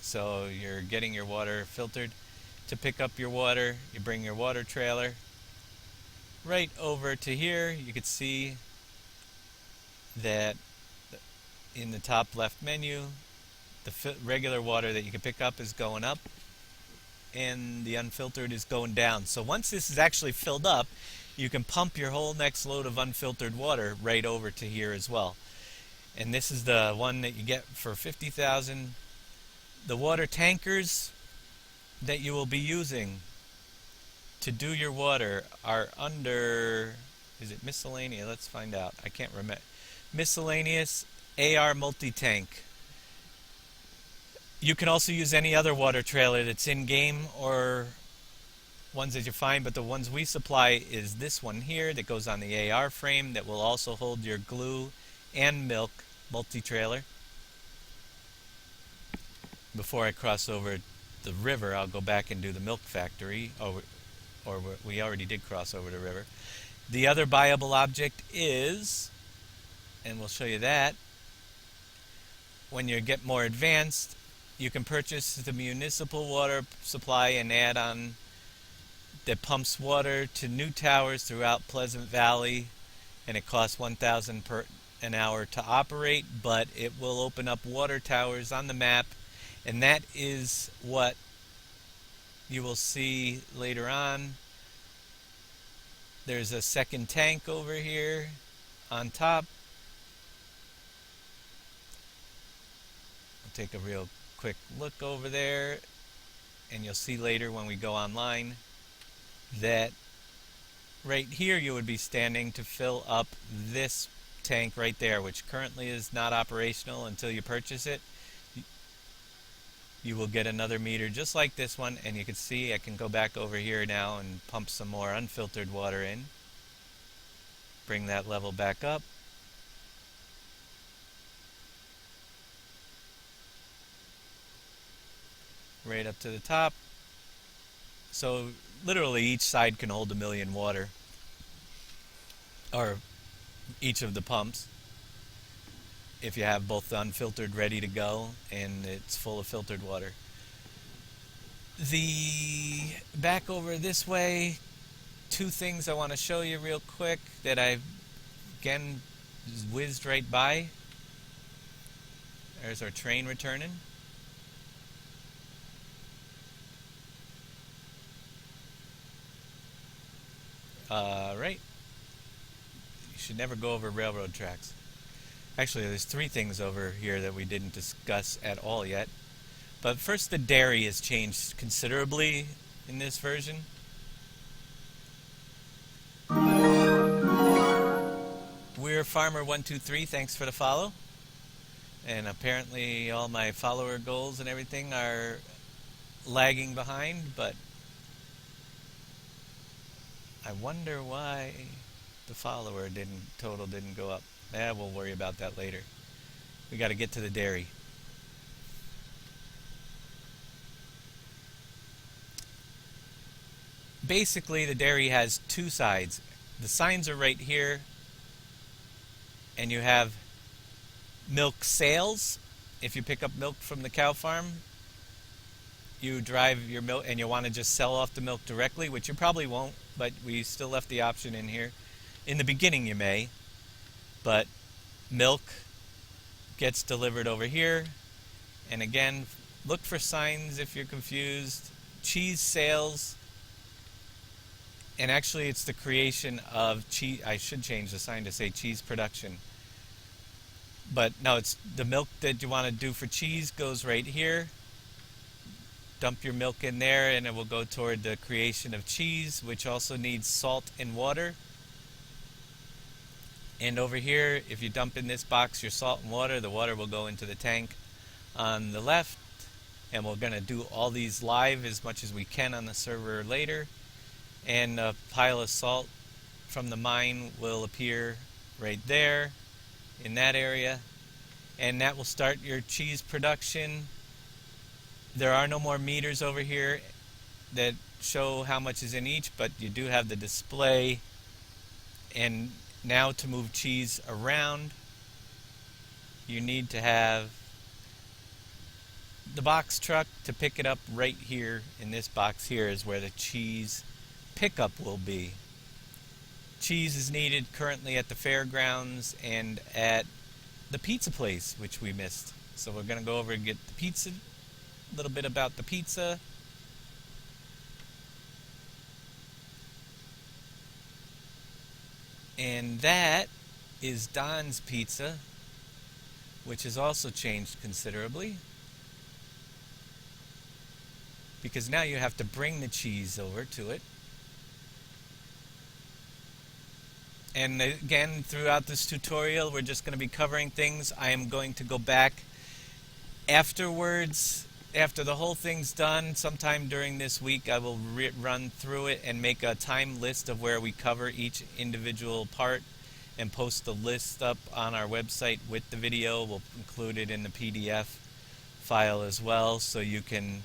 So you're getting your water filtered. To pick up your water, you bring your water trailer right over to here. You can see that in the top left menu, the regular water that you can pick up is going up, and the unfiltered is going down. So once this is actually filled up, you can pump your whole next load of unfiltered water right over to here as well. And this is the one that you get for 50,000. The water tankers that you will be using to do your water are under, is it miscellaneous? Let's find out. I can't remember. Miscellaneous AR multi-tank. You can also use any other water trailer that's in game or ones that you find, but the ones we supply is this one here that goes on the AR frame that will also hold your glue and milk multi-trailer. Before I cross over the river, I'll go back and do the milk factory, or we already did cross over the river. The other buyable object is, and we'll show you that, when you get more advanced, you can purchase the municipal water supply and add on that pumps water to new towers throughout Pleasant Valley, and it costs $1,000 per an hour to operate, but it will open up water towers on the map, and that is what you will see later on. There's a second tank over here on top. I'll take a real quick look over there, and you'll see later when we go online that right here you would be standing to fill up this tank right there, which currently is not operational until you purchase it. You will get another meter just like this one, and you can see I can go back over here now and pump some more unfiltered water in. Bring that level back up. Right up to the top. So literally each side can hold 1 million water, or each of the pumps. if you have both the unfiltered ready to go and it's full of filtered water. The back over this way, two things I want to show you real quick that I've again whizzed right by. There's our train returning. Right. You should never go over railroad tracks. Actually, there's three things over here that we didn't discuss at all yet. But first, the dairy has changed considerably in this version. We're Farmer123, thanks for the follow. And apparently all my follower goals and everything are lagging behind, but I wonder why the follower total didn't go up. We'll worry about that later. We got to get to the dairy. Basically, the dairy has two sides. The signs are right here, and you have milk sales. If you pick up milk from the cow farm, you drive your milk and you want to just sell off the milk directly, which you probably won't, but we still left the option in here. In the beginning you may, but milk gets delivered over here. And again, look for signs if you're confused. Cheese sales, and actually it's the creation of cheese. I should change the sign to say cheese production. But no, it's the milk that you want to do for cheese goes right here. Dump your milk in there and it will go toward the creation of cheese, which also needs salt and water. And over here, if you dump in this box your salt and water, the water will go into the tank on the left. And we're going to do all these live as much as we can on the server later. And a pile of salt from the mine will appear right there in that area, and that will start your cheese production. There are no more meters over here that show how much is in each, but you do have the display. And now to move cheese around, you need to have the box truck to pick it up right here. In this box here is where the cheese pickup will be. Cheese is needed currently at the Fairgrounds and at the pizza place, which we missed. So we're going to go over and get the pizza, a little bit about the pizza. And that is Don's Pizza, which has also changed considerably. Because now you have to bring the cheese over to it. And again, throughout this tutorial, we're just going to be covering things. I am going to go back afterwards, after the whole thing's done, sometime during this week, I will run through it and make a time list of where we cover each individual part and post the list up on our website with the video. We'll include it in the PDF file as well, so you can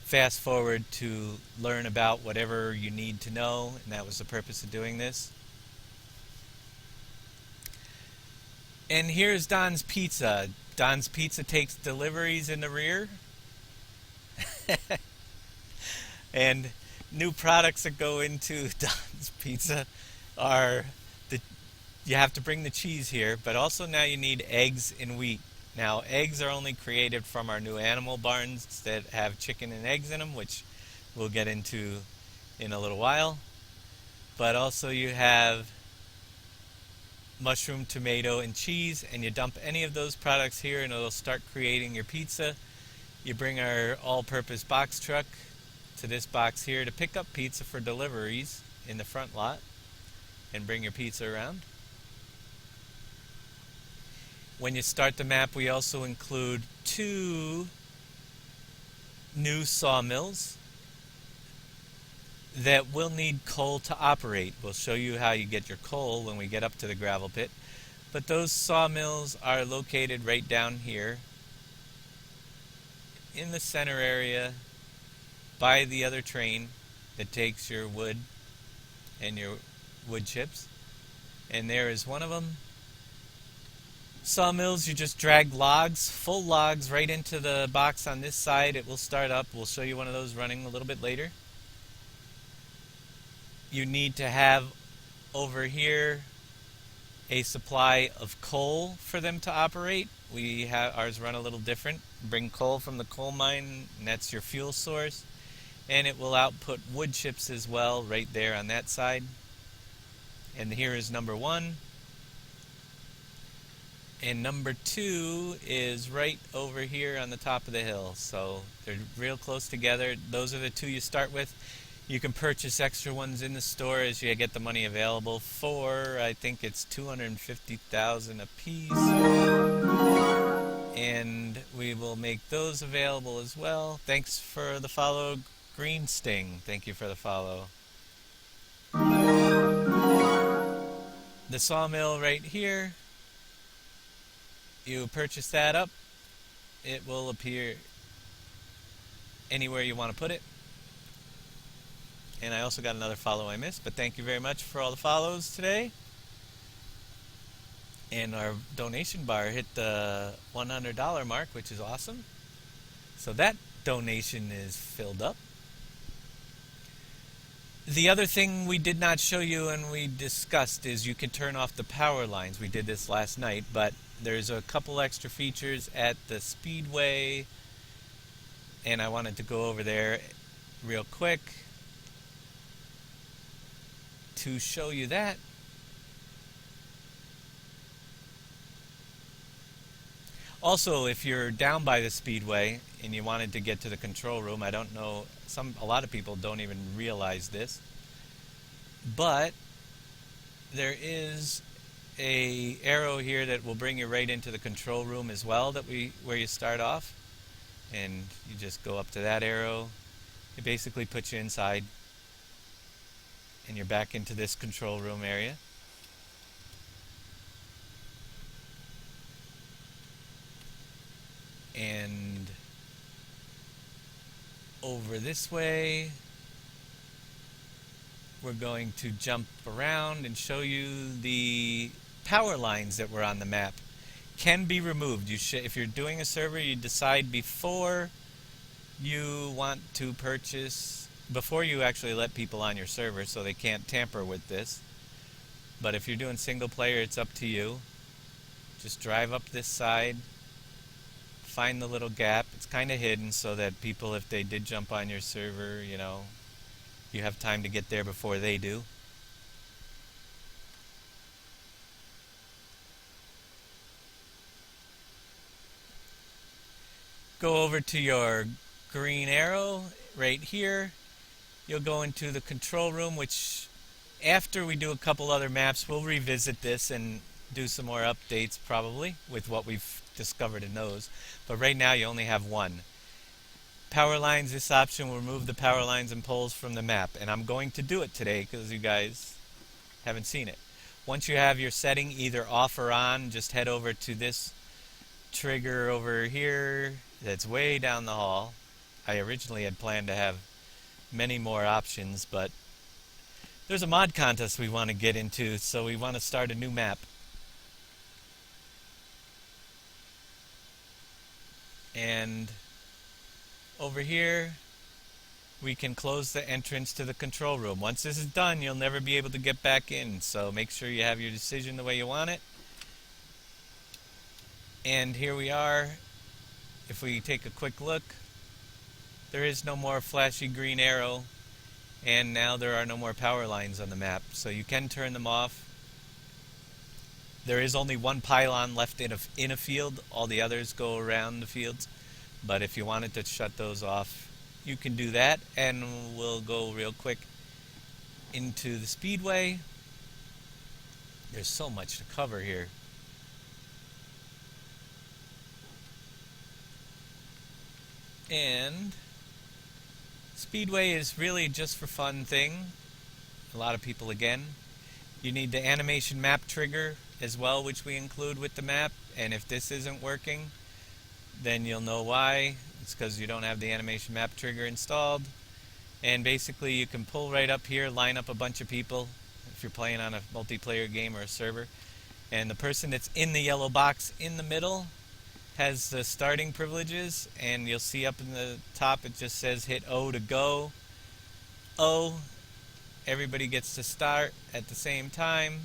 fast forward to learn about whatever you need to know, and that was the purpose of doing this. And here's Don's Pizza. Don's Pizza takes deliveries in the rear. And new products that go into Don's Pizza are you have to bring the cheese here, but also now you need eggs and wheat. Now, eggs are only created from our new animal barns that have chicken and eggs in them, which we'll get into in a little while. But also you have mushroom, tomato, and cheese, and you dump any of those products here and it'll start creating your pizza. You bring our all-purpose box truck to this box here to pick up pizza for deliveries in the front lot and bring your pizza around. When you start the map, we also include 2 new sawmills that will need coal to operate. We'll show you how you get your coal when we get up to the gravel pit. But those sawmills are located right down here in the center area by the other train that takes your wood and your wood chips. And there is one of them Sawmills, you just drag logs, full logs, right into the box on this side. It will start up. We'll show you one of those running a little bit later. You need to have over here a supply of coal for them to operate. We have ours run a little different. Bring coal from the coal mine, and that's your fuel source. And it will output wood chips as well right there on that side. And here is number 1. And number 2 is right over here on the top of the hill. So they're real close together. Those are the 2 you start with. You can purchase extra ones in the store as you get the money available for, I think it's $250,000 a piece. And we will make those available as well. Thanks for the follow, Green Sting. Thank you for the follow. The sawmill right here. You purchase that up. It will appear anywhere you want to put it. And I also got another follow I missed, but thank you very much for all the follows today. And our donation bar hit the $100 mark, which is awesome. So that donation is filled up. The other thing we did not show you and we discussed is you can turn off the power lines. We did this last night, but there's a couple extra features at the Speedway, and I wanted to go over there real quick to show you that. Also, if you're down by the Speedway and you wanted to get to the control room, I don't know, a lot of people don't even realize this, but there is a arrow here that will bring you right into the control room as well, where you start off, and you just go up to that arrow. It basically puts you inside, and you're back into this control room area. And over this way, we're going to jump around and show you the power lines that were on the map. Can be removed. If you're doing a server, you decide before you want to purchase, before you actually let people on your server, so they can't tamper with this. But if you're doing single player, it's up to you. Just drive up this side, find the little gap. It's kind of hidden so that people, if they did jump on your server, you have time to get there before they do. Go over to your green arrow right here. You'll go into the control room, which after we do a couple other maps, we'll revisit this and do some more updates probably with what we've discovered in those. But right now you only have one. Power lines, this option will remove the power lines and poles from the map. And I'm going to do it today because you guys haven't seen it. Once you have your setting either off or on, just head over to this trigger over here that's way down the hall. I originally had planned to have many more options, but there's a mod contest we want to get into, so we want to start a new map. And over here we can close the entrance to the control room. Once this is done, you'll never be able to get back in, so make sure you have your decision the way you want it. And here we are. If we take a quick look, there is no more flashy green arrow, and now there are no more power lines on the map, so you can turn them off. There is only one pylon left in a field. All the others go around the fields, but if you wanted to shut those off, you can do that. And we'll go real quick into the Speedway. There's so much to cover here. And Speedway is really just for fun thing. A lot of people, again, you need the animation map trigger as well, which we include with the map. And if this isn't working, then you'll know why. It's because you don't have the animation map trigger installed. And basically you can pull right up here, line up a bunch of people if you're playing on a multiplayer game or a server, And the person that's in the yellow box in the middle has the starting privileges, and you'll see up in the top it just says hit O to go. O, everybody gets to start at the same time.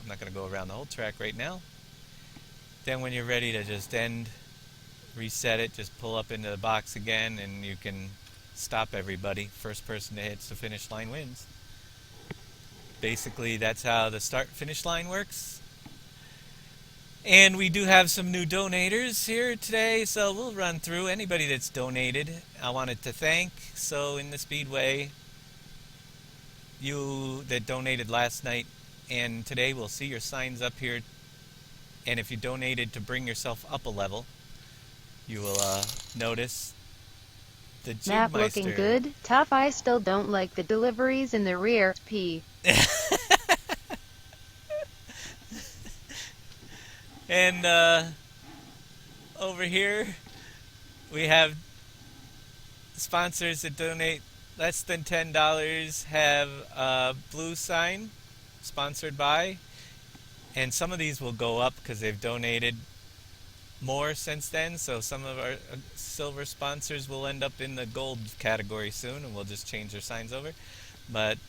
I'm not going to go around the whole track right now. Then when you're ready to just end, reset it, just pull up into the box again, and you can stop everybody. First person that hits the finish line wins. Basically, that's how the start-finish line works. And we do have some new donators here today, so we'll run through anybody that's donated. I wanted to thank, so in the Speedway, you that donated last night and today, we'll see your signs up here. And if you donated to bring yourself up a level, you will notice the Map Jigmeister. looking good. Tough, I still don't like the deliveries in the rear. P. And over here, we have sponsors that donate less than $10 have a blue sign, sponsored by. And some of these will go up because they've donated more since then. So some of our silver sponsors will end up in the gold category soon, and we'll just change their signs over. But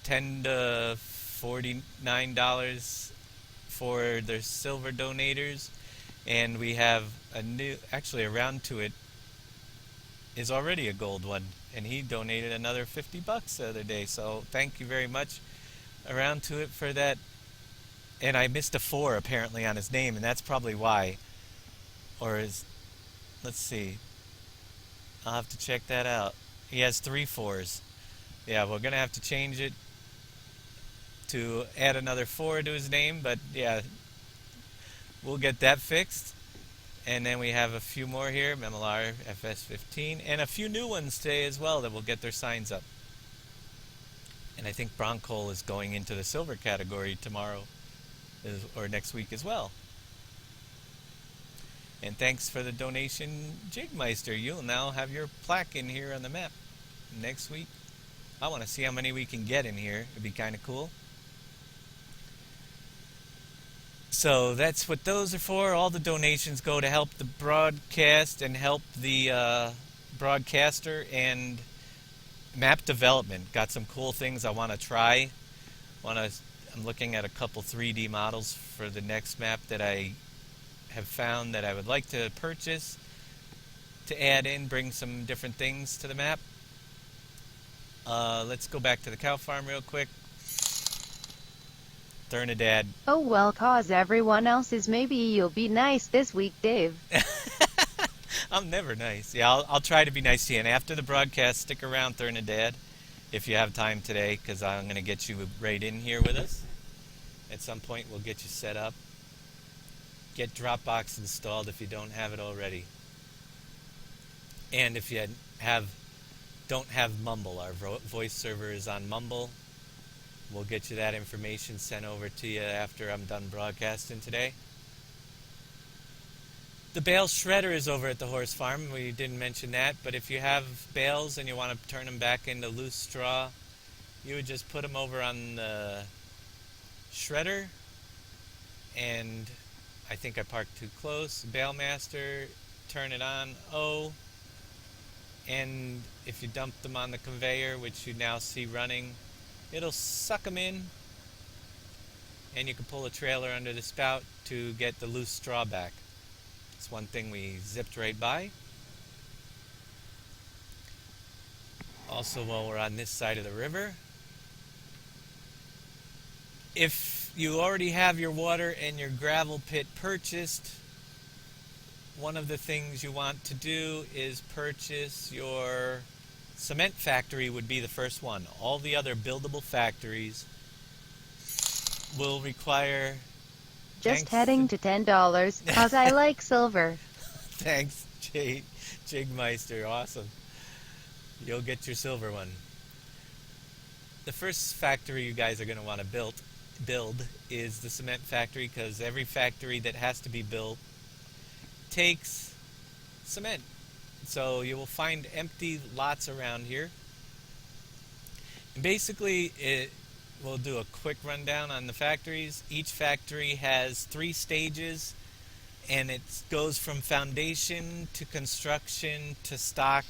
$10 to $49 for their silver donators, and we have a new, actually around to it is already a gold one, and he donated another $50 the other day. So thank you very much, around to it, for that. And I missed a 4 apparently on his name, and that's probably why. Or is, let's see, I'll have to check that out. He has 3 4s. Yeah, we're gonna have to change it to add another 4 to his name, but yeah, we'll get that fixed. And then we have a few more here, MLR FS15, and a few new ones today as well that will get their signs up. And I think Bronco is going into the silver category tomorrow or next week as well. And thanks for the donation, Jigmeister. You'll now have your plaque in here on the map next week. I want to see how many we can get in here. It'd be kind of cool. So that's what those are for. All the donations go to help the broadcast and help the broadcaster and map development. Got some cool things I want to try. I'm looking at a couple 3D models for the next map that I have found that I would like to purchase to add in, bring some different things to the map. Let's go back to the cow farm real quick. Thermidad. Oh well, cause everyone else is. Maybe you'll be nice this week, Dave. I'm never nice. Yeah, I'll try to be nice to you. And after the broadcast, stick around, Thermidad, if you have time today, because I'm going to get you right in here with us. At some point, we'll get you set up. Get Dropbox installed if you don't have it already. And if you don't have Mumble, our voice server is on Mumble. We'll get you that information sent over to you after I'm done broadcasting today. The bale shredder is over at the horse farm. We didn't mention that, but if you have bales and you want to turn them back into loose straw, you would just put them over on the shredder. And I think I parked too close. Bale master, turn it on, O. And if you dump them on the conveyor, which you now see running, it'll suck them in, and you can pull a trailer under the spout to get the loose straw back. It's one thing we zipped right by. Also, while we're on this side of the river, if you already have your water and your gravel pit purchased, one of the things you want to do is purchase your cement factory. Would be the first one. All the other buildable factories will require... Just heading to $10, cause I like silver. Thanks, Jigmeister. Awesome. You'll get your silver one. The first factory you guys are going to want to build is the cement factory, because every factory that has to be built takes cement. So you will find empty lots around here. And basically, we'll do a quick rundown on the factories. Each factory has 3 stages, and it goes from foundation to construction to stock.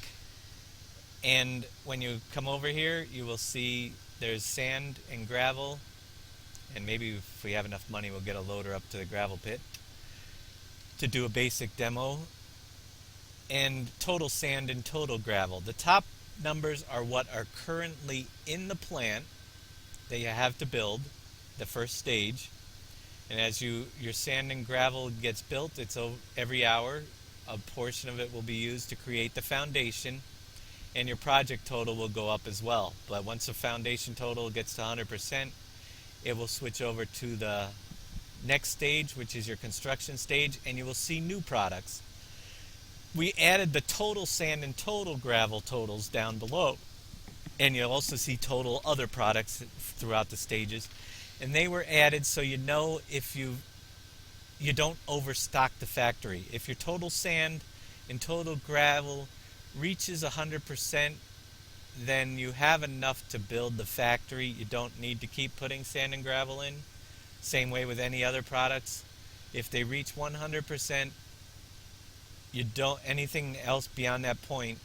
And when you come over here, you will see there's sand and gravel, and maybe if we have enough money, we'll get a loader up to the gravel pit to do a basic demo. And total sand and total gravel. The top numbers are what are currently in the plant that you have to build, the first stage. And as your sand and gravel gets built, it's every hour a portion of it will be used to create the foundation, and your project total will go up as well. But once the foundation total gets to 100%, it will switch over to the next stage, which is your construction stage, and you will see new products. We added the total sand and total gravel totals down below, and you'll also see total other products throughout the stages, and they were added so you know if you don't overstock the factory. If your total sand and total gravel reaches 100%, then you have enough to build the factory. You don't need to keep putting sand and gravel in. Same way with any other products. If they reach 100%, you don't, anything else beyond that point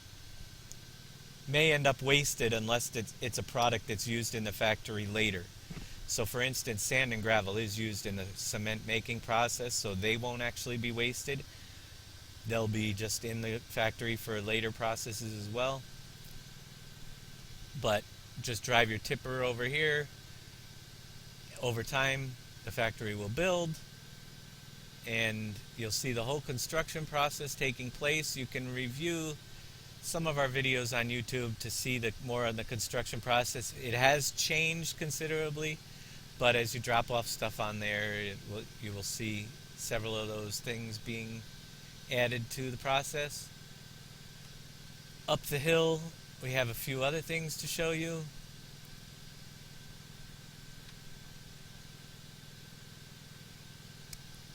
may end up wasted unless it's a product that's used in the factory later. So for instance, sand and gravel is used in the cement making process, so they won't actually be wasted. They'll be just in the factory for later processes as well. But just drive your tipper over here. Over time, the factory will build, and you'll see the whole construction process taking place. You can review some of our videos on YouTube to see more on the construction process. It has changed considerably, but as you drop off stuff on there, you will see several of those things being added to the process. Up the hill, we have a few other things to show you.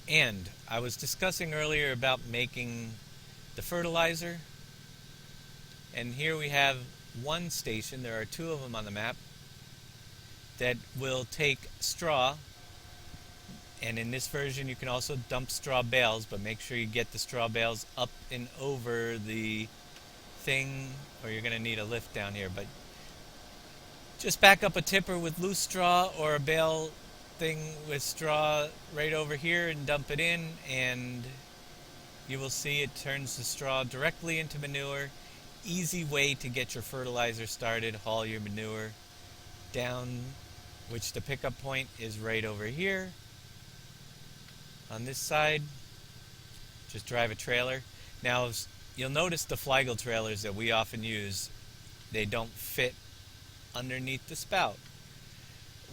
And I was discussing earlier about making the fertilizer, and here we have one station, there are 2 of them on the map, that will take straw, and in this version you can also dump straw bales, but make sure you get the straw bales up and over the thing, or you're going to need a lift down here. But just back up a tipper with loose straw or a bale thing with straw right over here and dump it in, and you will see it turns the straw directly into manure. Easy way to get your fertilizer started. Haul your manure down, which the pickup point is right over here on this side. Just drive a trailer. Now you'll notice the Flygel trailers that we often use, they don't fit underneath the spout.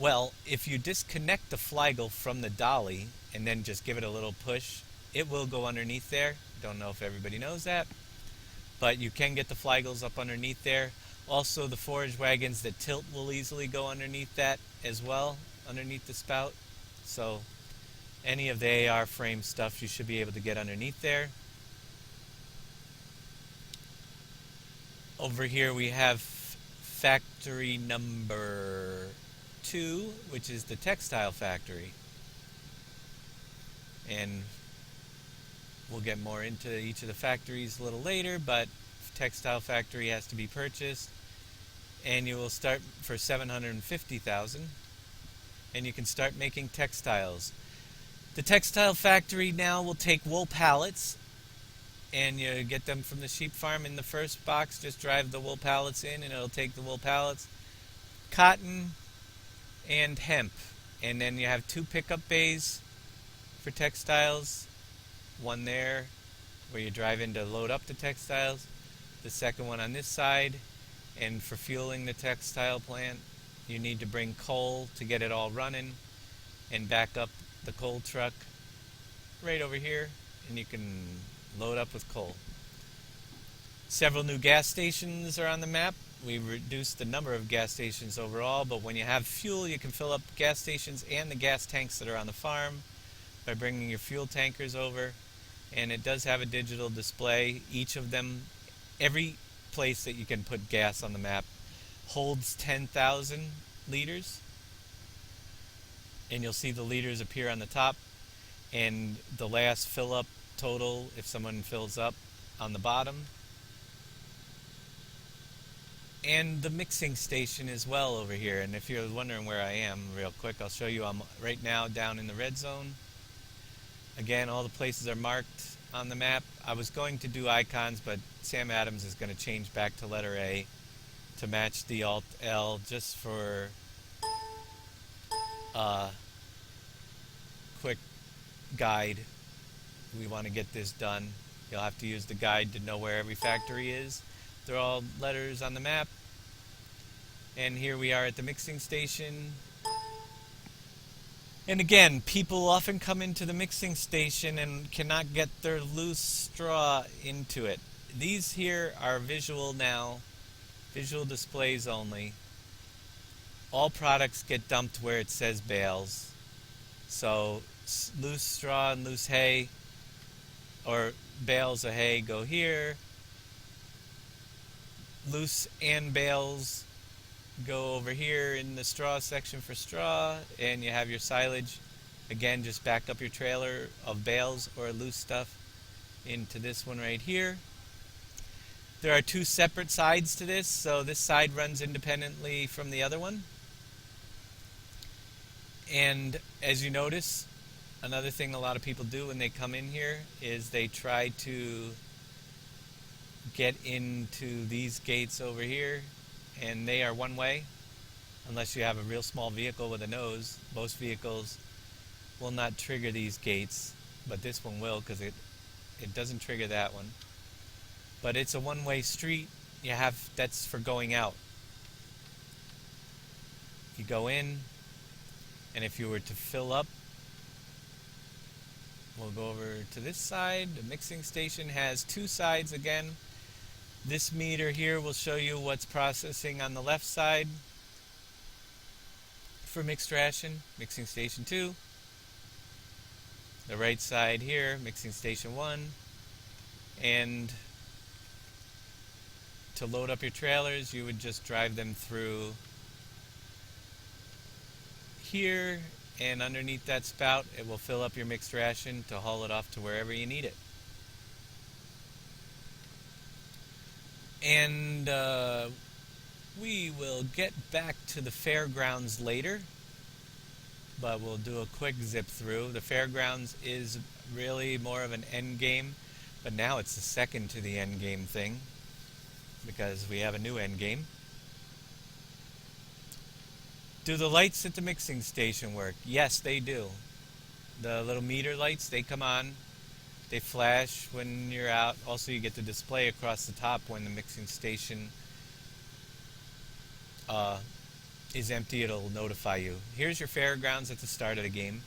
Well, if you disconnect the Flygel from the dolly and then just give it a little push, it will go underneath there. Don't know if everybody knows that, but you can get the Flygels up underneath there. Also, the forage wagons that tilt will easily go underneath that as well, underneath the spout. So any of the AR frame stuff you should be able to get underneath there. Over here we have factory number 2, which is the textile factory, and we'll get more into each of the factories a little later, but textile factory has to be purchased, and you will start for $750,000, and you can start making textiles. The textile factory now will take wool pallets, and you get them from the sheep farm. In the first box, just drive the wool pallets in and it'll take the wool pallets. Cotton and hemp, and then you have 2 pickup bays for textiles, one there where you drive in to load up the textiles, the second one on this side, and for fueling the textile plant you need to bring coal to get it all running, and back up the coal truck right over here, and you can load up with coal. Several new gas stations are on the map. We reduced the number of gas stations overall, but when you have fuel, you can fill up gas stations and the gas tanks that are on the farm by bringing your fuel tankers over. And it does have a digital display. Each of them, every place that you can put gas on the map holds 10,000 liters. and you'll see the liters appear on the top, and the last fill up total if someone fills up on the bottom. And the mixing station as well over here. And if you're wondering where I am, real quick, I'll show you. I'm right now down in the red zone. Again, all the places are marked on the map. I was going to do icons, but Sam Adams is going to change back to letter A to match the Alt L just for quick guide. We want to get this done. You'll have to use the guide to know where every factory is. They're all letters on the map. And here we are at the mixing station. And again, people often come into the mixing station and cannot get their loose straw into it. These here are visual now, visual displays only. All products get dumped where it says bales. So loose straw and loose hay, or bales of hay, go here. Loose and bales go over here in the straw section for straw, and you have your silage. Again, just back up your trailer of bales or loose stuff into this one right here. There are two separate sides to this, so this side runs independently from the other one. And as you notice, another thing a lot of people do when they come in here is they try to get into these gates over here, and they are one way unless you have a real small vehicle with a nose. Most vehicles will not trigger these gates, but this one will, because it doesn't trigger that one. But it's a one-way street. That's for going out. You go in, and if you were to fill up, we'll go over to this side. The mixing station has two sides again. This meter here will show you what's processing on the left side for mixed ration, mixing station 2. The right side here, mixing station 1. And to load up your trailers, you would just drive them through here, and underneath that spout it will fill up your mixed ration to haul it off to wherever you need it. And we will get back to the Fairgrounds later, but we'll do a quick zip through. The Fairgrounds is really more of an end game, but now it's the second to the end game thing, because we have a new end game. Do the lights at the mixing station work? Yes, they do. The little meter lights, they come on. They flash when you're out. Also, you get the display across the top when the mixing station is empty. It'll notify you. Here's your Fairgrounds at the start of the game.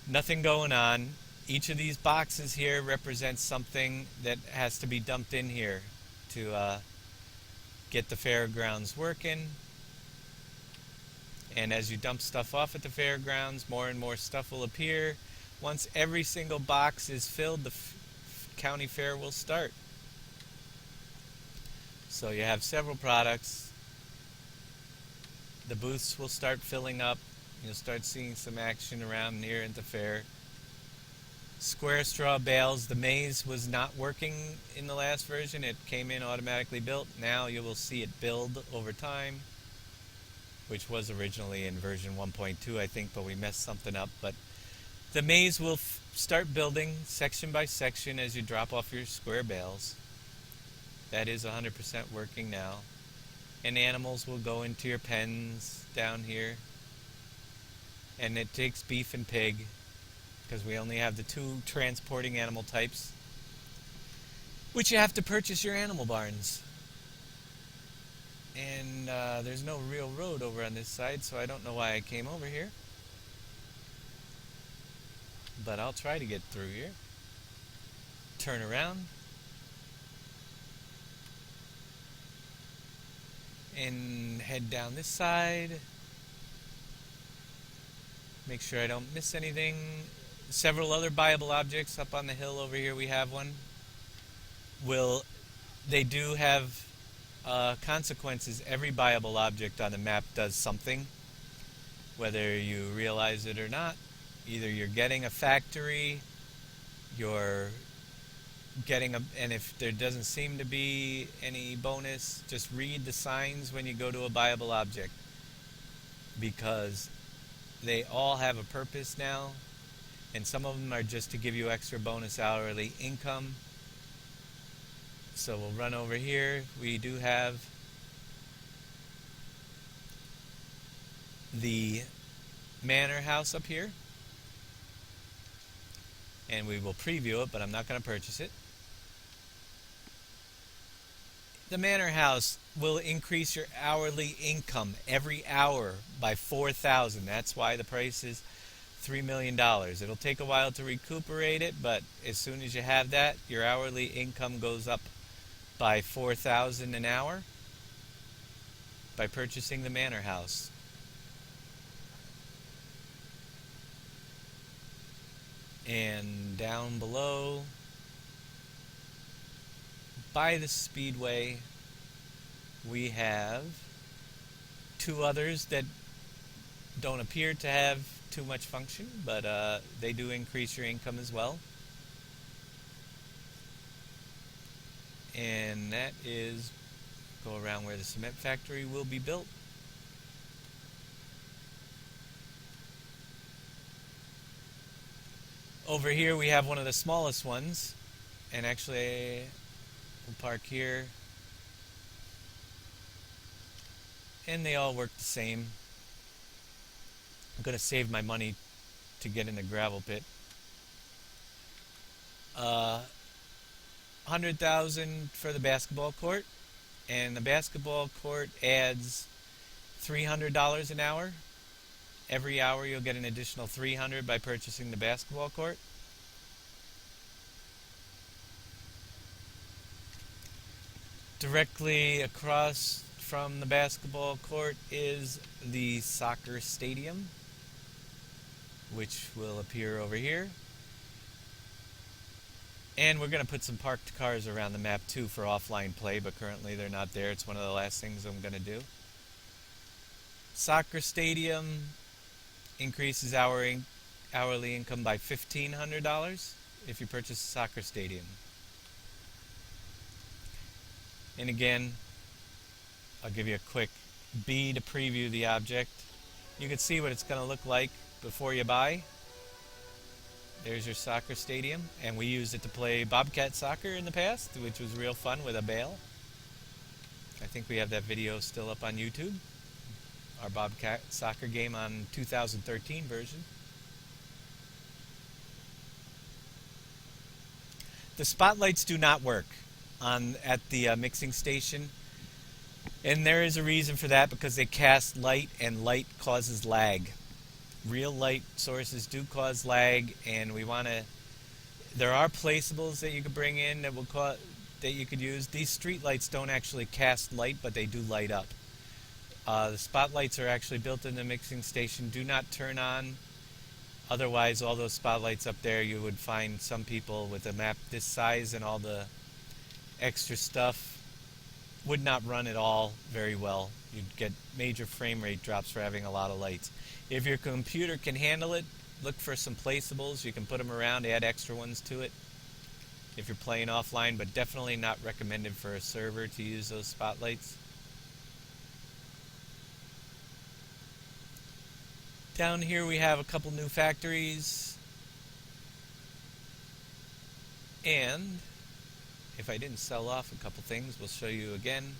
Nothing going on. Each of these boxes here represents something that has to be dumped in here to get the Fairgrounds working. And as you dump stuff off at the Fairgrounds, more and more stuff will appear. Once every single box is filled, the county fair will start. So you have several products. The booths will start filling up. You'll start seeing some action around here at the fair. Square straw bales. The maze was not working in the last version. It came in automatically built. Now you will see it build over time, which was originally in version 1.2, I think, but we messed something up. But the maze will start building section by section as you drop off your square bales. That is 100% working now. And animals will go into your pens down here. And it takes beef and pig, because we only have the two transporting animal types, which you have to purchase your animal barns. And there's no real road over on this side, so I don't know why I came over here. But I'll try to get through here. Turn around. And head down this side. Make sure I don't miss anything. Several other buyable objects up on the hill over here. We have one. They do have consequences. Every buyable object on the map does something. whether you realize it or not. Either you're getting a factory, you're getting a, and if there doesn't seem to be any bonus, just read the signs when you go to a buyable object, because they all have a purpose now, and some of them are just to give you extra bonus hourly income. So we'll run over here. We do have the manor house up here, and we will preview it, but I'm not going to purchase it. The manor house will increase your hourly income every hour by 4,000. That's why the price is $3 million. It'll take a while to recuperate it, but as soon as you have that, your hourly income goes up by 4,000 an hour by purchasing the manor house. And down below, by the Speedway, we have two others that don't appear to have too much function, but they do increase your income as well. And that is, go around where the cement factory will be built. Over here we have one of the smallest ones, and actually we'll park here, and they all work the same. I'm going to save my money to get in the gravel pit. 100,000 for the basketball court, and the basketball court adds $300 an hour. Every hour you'll get an additional $300 by purchasing the basketball court. Directly across from the basketball court is the soccer stadium, which will appear over here. And we're going to put some parked cars around the map too for offline play, but currently they're not there. It's one of the last things I'm going to do. Soccer stadium increases hourly income by $1,500 if you purchase a soccer stadium. And again, I'll give you a quick B to preview the object. You can see what it's going to look like before you buy. There's your soccer stadium, and we used it to play Bobcat soccer in the past, which was real fun with a bale. I think we have that video still up on YouTube. Our Bobcat soccer game on 2013 version. The spotlights do not work at the mixing station, and there is a reason for that, because they cast light, and light causes lag. Real light sources do cause lag, and we want to. There are placeables that you could bring in that you could use. These street lights don't actually cast light, but they do light up. The spotlights are actually built in the mixing station. Do not turn on. Otherwise, all those spotlights up there, you would find some people with a map this size and all the extra stuff would not run at all very well. You'd get major frame rate drops for having a lot of lights. If your computer can handle it, look for some placeables. You can put them around, add extra ones to it if you're playing offline, but definitely not recommended for a server to use those spotlights. Down here we have a couple new factories, and if I didn't sell off a couple things, we'll show you again.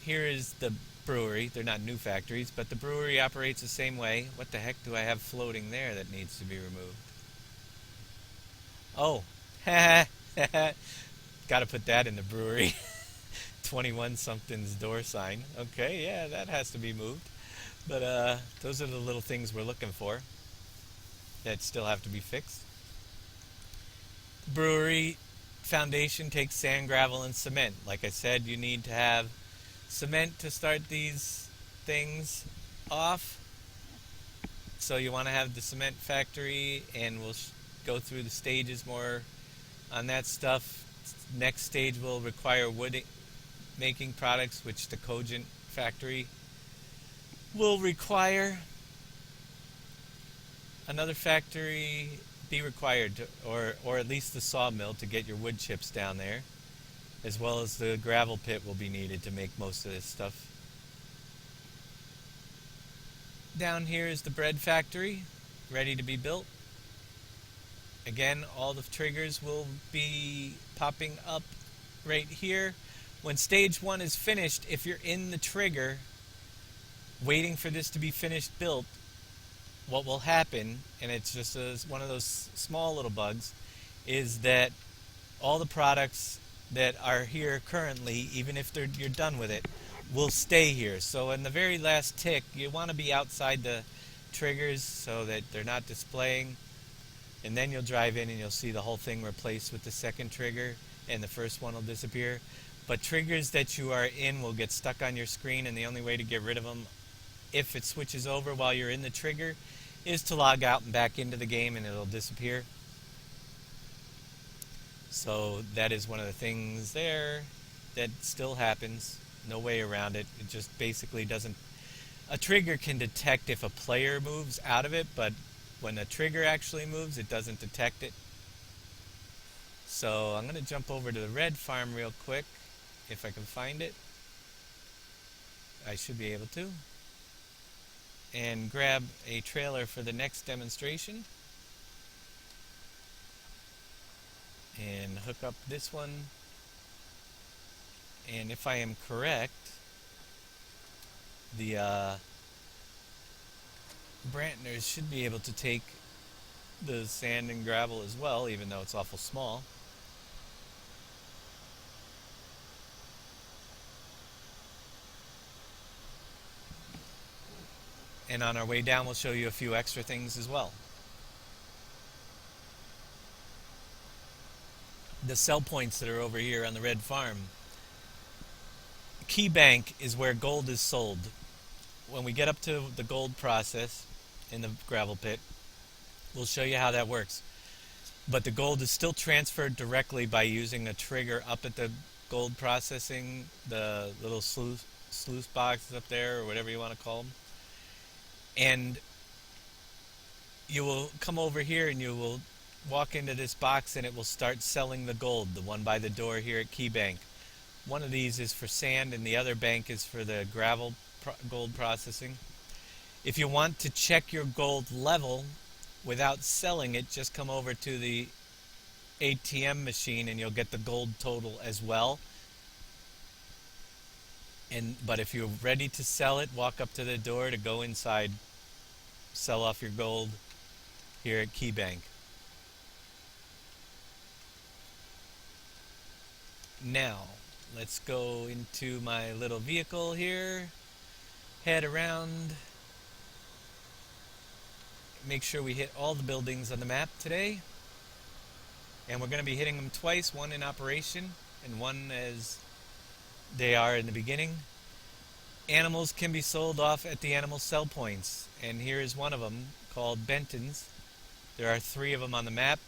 Here is the brewery. They're not new factories, but the brewery operates the same way. What the heck do I have floating there that needs to be removed? Oh, gotta put that in the brewery. 21 something's door sign. Okay, yeah, that has to be moved. But those are the little things we're looking for that still have to be fixed. Brewery foundation takes sand, gravel, and cement. Like I said, you need to have cement to start these things off. So you want to have the cement factory, and we'll go through the stages more on that stuff. Next stage will require wood making products, which the Cogent factory will require another factory be required to, or at least the sawmill to get your wood chips down there, as well as the gravel pit will be needed to make most of this stuff. Down here is the bread factory, ready to be built. Again, all the triggers will be popping up right here. When stage 1 is finished, if you're in the trigger waiting for this to be finished built, what will happen, and it's just one of those small little bugs, is that all the products that are here currently, even if you're done with it, will stay here. So in the very last tick, you want to be outside the triggers so that they're not displaying, and then you'll drive in and you'll see the whole thing replaced with the second trigger, and the first one will disappear. But triggers that you are in will get stuck on your screen, and the only way to get rid of them, if it switches over while you're in the trigger, is to log out and back into the game, and it'll disappear. So that is one of the things there that still happens. No way around it. It just basically doesn't... A trigger can detect if a player moves out of it, but when a trigger actually moves, it doesn't detect it. So I'm going to jump over to the red farm real quick, if I can find it. I should be able to. And grab a trailer for the next demonstration. And hook up this one. And if I am correct, the Brantners should be able to take the sand and gravel as well, even though it's awful small. And on our way down, we'll show you a few extra things as well. The sell points that are over here on the red farm. Key bank is where gold is sold. When we get up to the gold process in the gravel pit, we'll show you how that works. But the gold is still transferred directly by using a trigger up at the gold processing, the little sluice boxes up there, or whatever you want to call them. And you will come over here and you will walk into this box and it will start selling the gold, the one by the door here at Key Bank. One of these is for sand and the other bank is for the gravel gold processing. If you want to check your gold level without selling it, just come over to the ATM machine and you'll get the gold total as well. But if you're ready to sell it, walk up to the door to go inside, sell off your gold here at Key Bank. Now, let's go into my little vehicle here, head around, make sure we hit all the buildings on the map today. And we're going to be hitting them twice, one in operation and one as they are in the beginning. Animals can be sold off at the animal sell points, and here is one of them called Benton's. There are 3 of them on the map.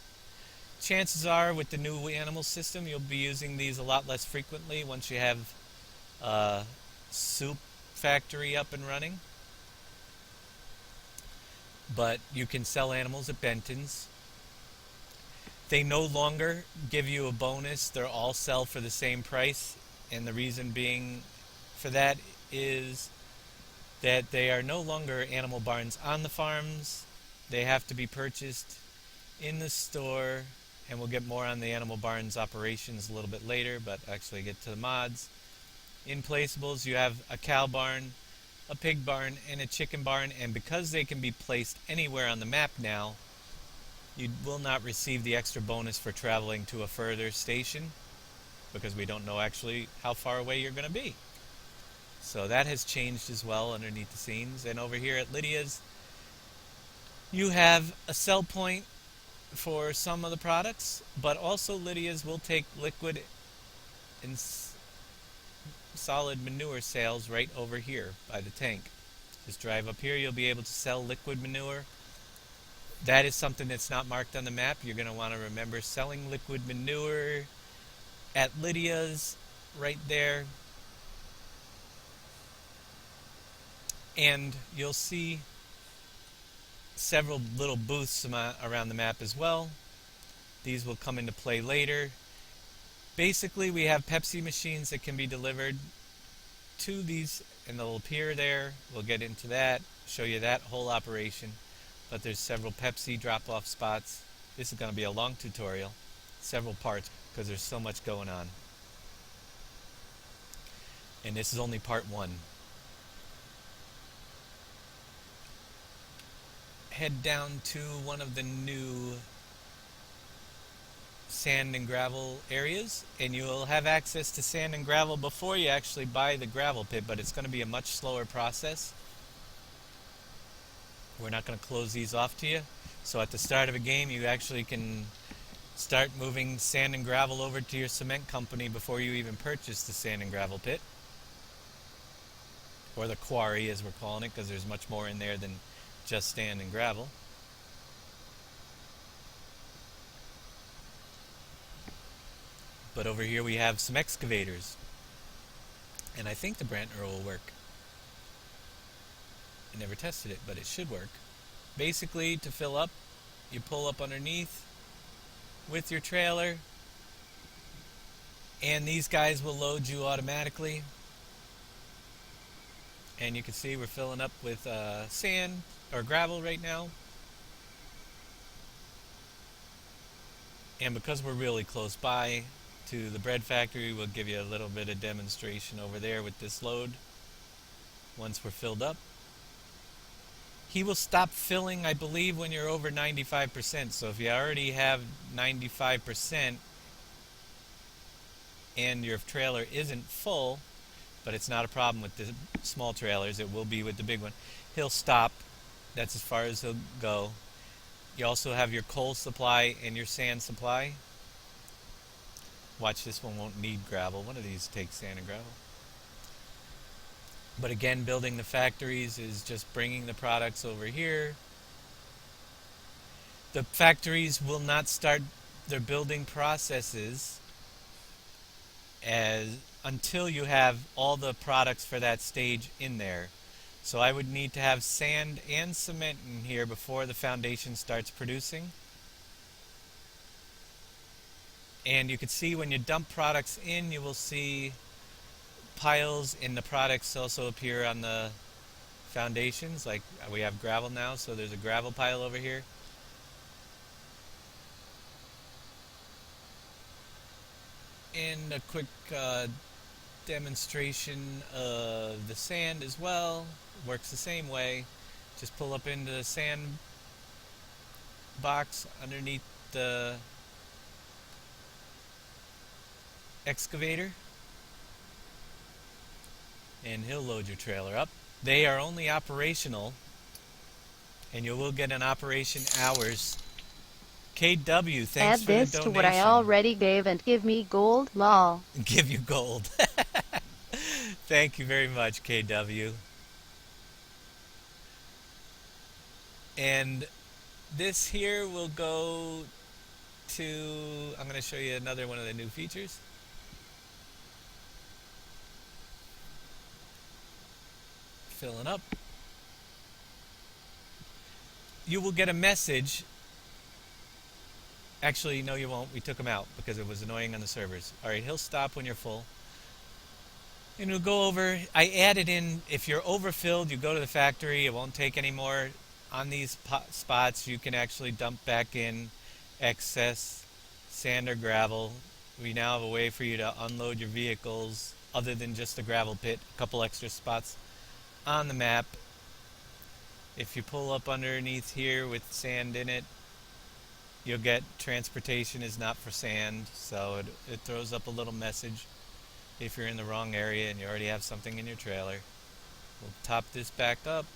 Chances are with the new animal system you'll be using these a lot less frequently once you have soup factory up and running. But you can sell animals at Benton's. They no longer give you a bonus. They're all sell for the same price. And the reason being for that is that they are no longer animal barns on the farms. They have to be purchased in the store. And we'll get more on the animal barns operations a little bit later, but actually get to the mods. In placeables, you have a cow barn, a pig barn, and a chicken barn. And because they can be placed anywhere on the map now, you will not receive the extra bonus for traveling to a further station, because we don't know actually how far away you're going to be. So that has changed as well underneath the scenes. And over here at Lydia's, you have a sell point for some of the products, but also Lydia's will take liquid and solid manure sales right over here by the tank. Just drive up here, you'll be able to sell liquid manure. That is something that's not marked on the map. You're going to want to remember selling liquid manure at Lydia's right there. And you'll see several little booths around the map as well. These will come into play later. Basically, we have Pepsi machines that can be delivered to these, and they'll appear there. We'll get into that, show you that whole operation. But there's several Pepsi drop-off spots. This is going to be a long tutorial, several parts, because there's so much going on. And this is only part one. Head down to one of the new sand and gravel areas, and you will have access to sand and gravel before you actually buy the gravel pit, but it's going to be a much slower process. We're not going to close these off to you. So at the start of a game, you actually can start moving sand and gravel over to your cement company before you even purchase the sand and gravel pit, or the quarry as we're calling it, because there's much more in there than just sand and gravel. But over here we have some excavators, and I think the Brantner will work. I never tested it, but it should work. Basically, to fill up, you pull up underneath with your trailer, and these guys will load you automatically. And you can see we're filling up with sand or gravel right now. And because we're really close by to the bread factory, we'll give you a little bit of demonstration over there with this load once we're filled up. He will stop filling, I believe, when you're over 95%. So if you already have 95% and your trailer isn't full, but it's not a problem with the small trailers, it will be with the big one, he'll stop. That's as far as he'll go. You also have your coal supply and your sand supply. Watch, this one won't need gravel. One of these takes sand and gravel. But again, building the factories is just bringing the products over here. The factories will not start their building processes until you have all the products for that stage in there. So I would need to have sand and cement in here before the foundation starts producing. And you can see when you dump products in, you will see piles, and the products also appear on the foundations. Like we have gravel now, so there's a gravel pile over here. And a quick demonstration of the sand as well. Works the same way. Just pull up into the sand box underneath the excavator, and he'll load your trailer up. They are only operational, and you will get an operation hours. KW, thanks Add for the this donation. to what I already gave and give me gold, lol. Give you gold. Thank you very much, KW. And this here will go to, I'm going to show you another one of the new features. Filling up. You will get a message. Actually, no, you won't. We took him out because it was annoying on the servers. Alright, he'll stop when you're full. And we'll go over. I added in, if you're overfilled, you go to the factory. It won't take any more. On these spots, you can actually dump back in excess sand or gravel. We now have a way for you to unload your vehicles other than just the gravel pit. A couple extra spots on the map. If you pull up underneath here with sand in it, you'll get transportation is not for sand, so it throws up a little message if you're in the wrong area and you already have something in your trailer. We'll top this back up.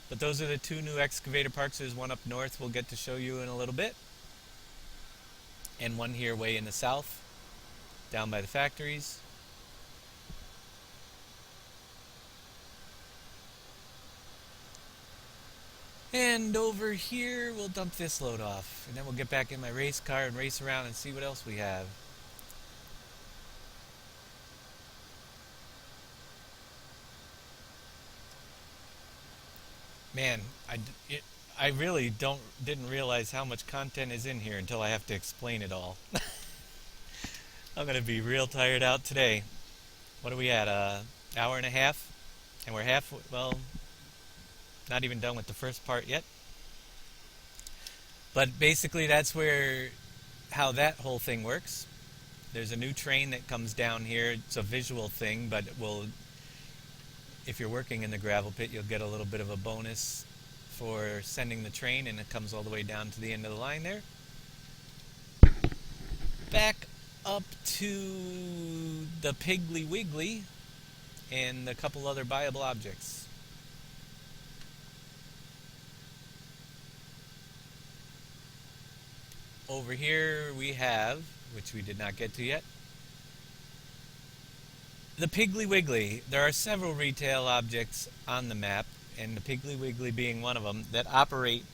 But those are the two new excavator parks. There's one up north we'll get to show you in a little bit, and one here way in the south down by the factories. And over here, we'll dump this load off. And then we'll get back in my race car and race around and see what else we have. Man, I really didn't realize how much content is in here until I have to explain it all. I'm gonna be real tired out today. What are we at? Hour and a half, and we're well, not even done with the first part yet. But basically, that's where how that whole thing works. There's a new train that comes down here. It's a visual thing, but if you're working in the gravel pit, you'll get a little bit of a bonus for sending the train, and it comes all the way down to the end of the line there. Back up to the Piggly Wiggly and a couple other buyable objects. Over here we have, which we did not get to yet, the Piggly Wiggly. There are several retail objects on the map, and the Piggly Wiggly being one of them, that operate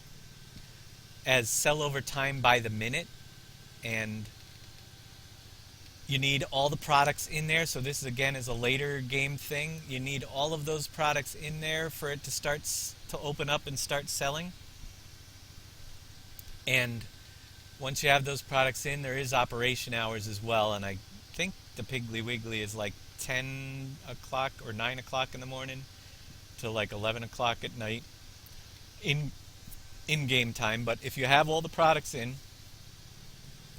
as sell over time by the minute, and you need all the products in there. So this again is a later game thing. You need all of those products in there for it to open up and start selling. And once you have those products in, there is operation hours as well, and I think the Piggly Wiggly is like 10 o'clock or 9 o'clock in the morning till like 11 o'clock at night in game time. But if you have all the products in,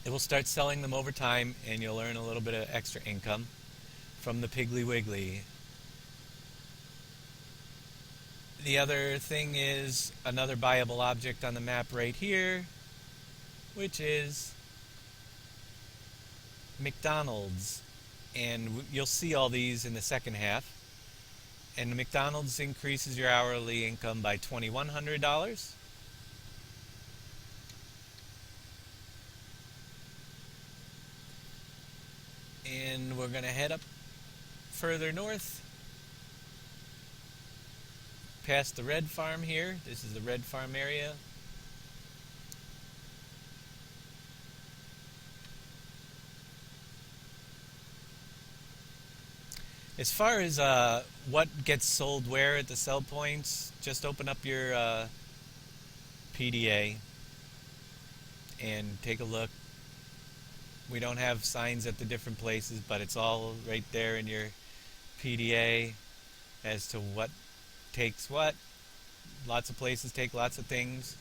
it will start selling them over time, and you'll earn a little bit of extra income from the Piggly Wiggly. The other thing is another buyable object on the map right here, which is McDonald's. And you'll see all these in the second half. And the McDonald's increases your hourly income by $2,100. And we're going to head up further north past the red farm here. This is the red farm area. As far as what gets sold where at the sell points, just open up your PDA and take a look. We don't have signs at the different places, but it's all right there in your PDA as to what takes what. Lots of places take lots of things.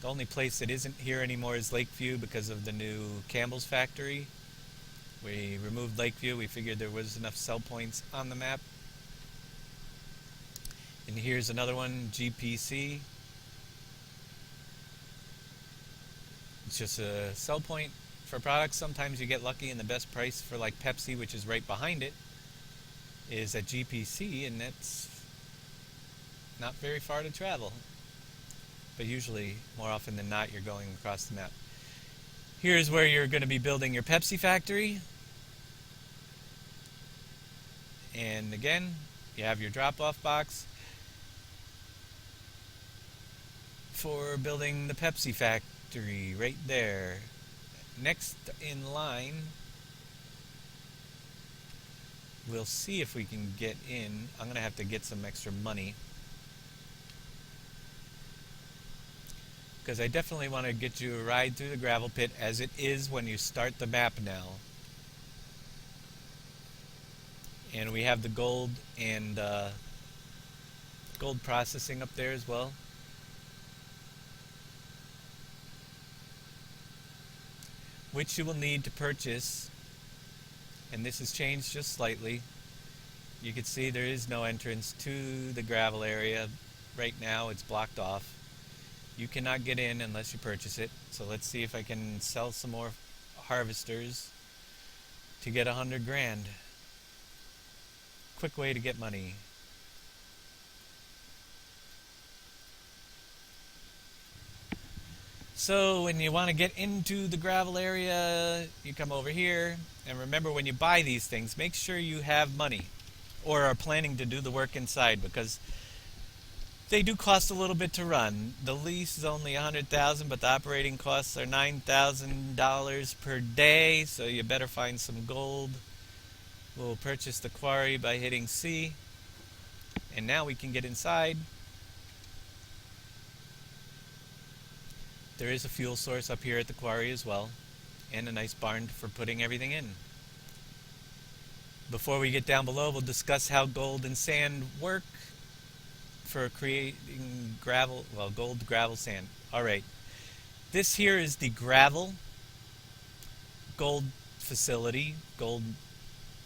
The only place that isn't here anymore is Lakeview because of the new Campbell's factory. We removed Lakeview. We figured there was enough sell points on the map. And here's another one, GPC. It's just a sell point for products. Sometimes you get lucky and the best price for like Pepsi, which is right behind it, is at GPC, and that's not very far to travel. But usually, more often than not, you're going across the map. Here's where you're going to be building your Pepsi factory. And again, you have your drop-off box for building the Pepsi factory right there. Next in line, we'll see if we can get in. I'm going to have to get some extra money, because I definitely want to get you a ride through the gravel pit as it is when you start the map now. And we have the gold and gold processing up there as well. Which you will need to purchase. And this has changed just slightly. You can see there is no entrance to the gravel area. Right now it's blocked off. You cannot get in unless you purchase it. So let's see if I can sell some more harvesters to get 100 grand. Quick way to get money. So when you want to get into the gravel area, you come over here. And remember, when you buy these things, make sure you have money or are planning to do the work inside, because they do cost a little bit to run. The lease is only $100,000, but the operating costs are $9,000 per day, so you better find some gold. We'll purchase the quarry by hitting C, and now we can get inside there is a fuel source up here at the quarry as well, and a nice barn for putting everything in. Before we get down below, we'll discuss how gold and sand work for creating gravel, well, gold, gravel, sand. Alright, this here is the gravel gold facility, gold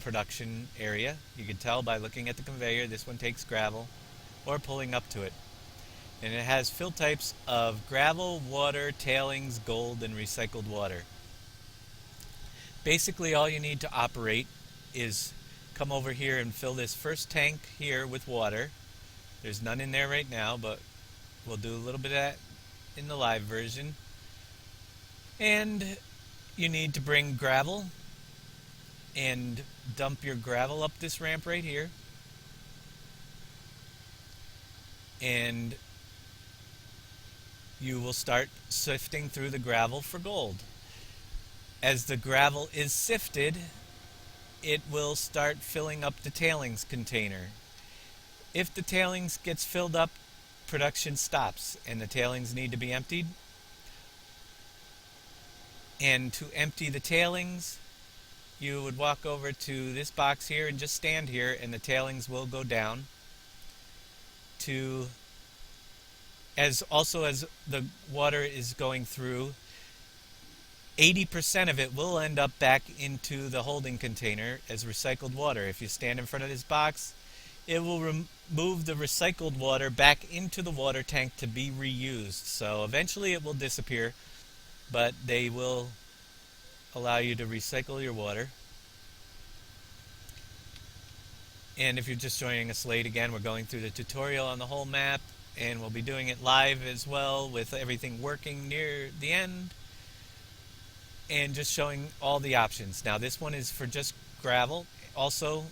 production area. You can tell by looking at the conveyor, this one takes gravel, or pulling up to it. And it has fill types of gravel, water, tailings, gold, and recycled water. Basically all you need to operate is come over here and fill this first tank here with water. There's none in there right now, but we'll do a little bit of that in the live version. And you need to bring gravel and dump your gravel up this ramp right here. And you will start sifting through the gravel for gold. As the gravel is sifted, it will start filling up the tailings container. If the tailings gets filled up, production stops and the tailings need to be emptied. And to empty the tailings, you would walk over to this box here and just stand here, and the tailings will go down to, as the water is going through, 80% of it will end up back into the holding container as recycled water. If you stand in front of this box, it will remove the recycled water back into the water tank to be reused. So eventually it will disappear, but they will allow you to recycle your water. And if you're just joining us late, again, we're going through the tutorial on the whole map, and we'll be doing it live as well with everything working near the end, and just showing all the options. Now this one is for just gravel. Also,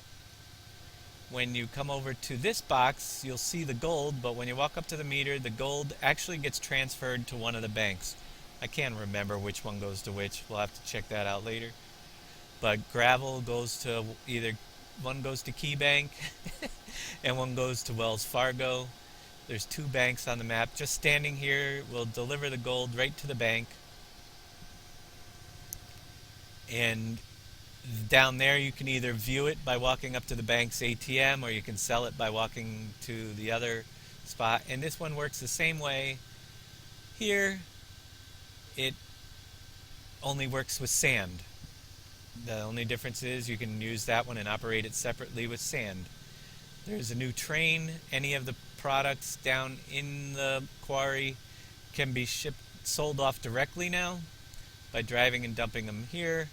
when you come over to this box, you'll see the gold, but when you walk up to the meter, the gold actually gets transferred to one of the banks. I can't remember which one goes to which. We'll have to check that out later. But gravel goes to either, one goes to Key Bank and one goes to Wells Fargo. There's two banks on the map. Just standing here will deliver the gold right to the bank. And down there you can either view it by walking up to the bank's ATM, or you can sell it by walking to the other spot. And this one works the same way. Here it only works with sand. The only difference is you can use that one and operate it separately with sand. There's a new train. Any of the products down in the quarry can be sold off directly now by driving and dumping them here,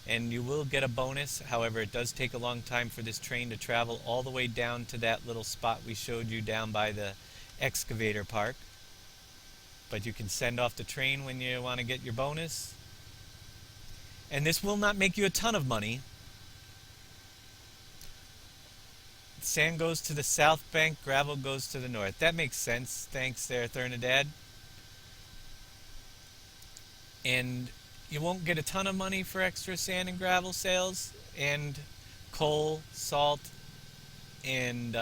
and you will get a bonus. However, it does take a long time for this train to travel all the way down to that little spot we showed you down by the excavator park. But you can send off the train when you want to get your bonus. And this will not make you a ton of money. Sand goes to the south bank, gravel goes to the north. That makes sense. Thanks there, Thernadad. And you won't get a ton of money for extra sand and gravel sales, and coal, salt, and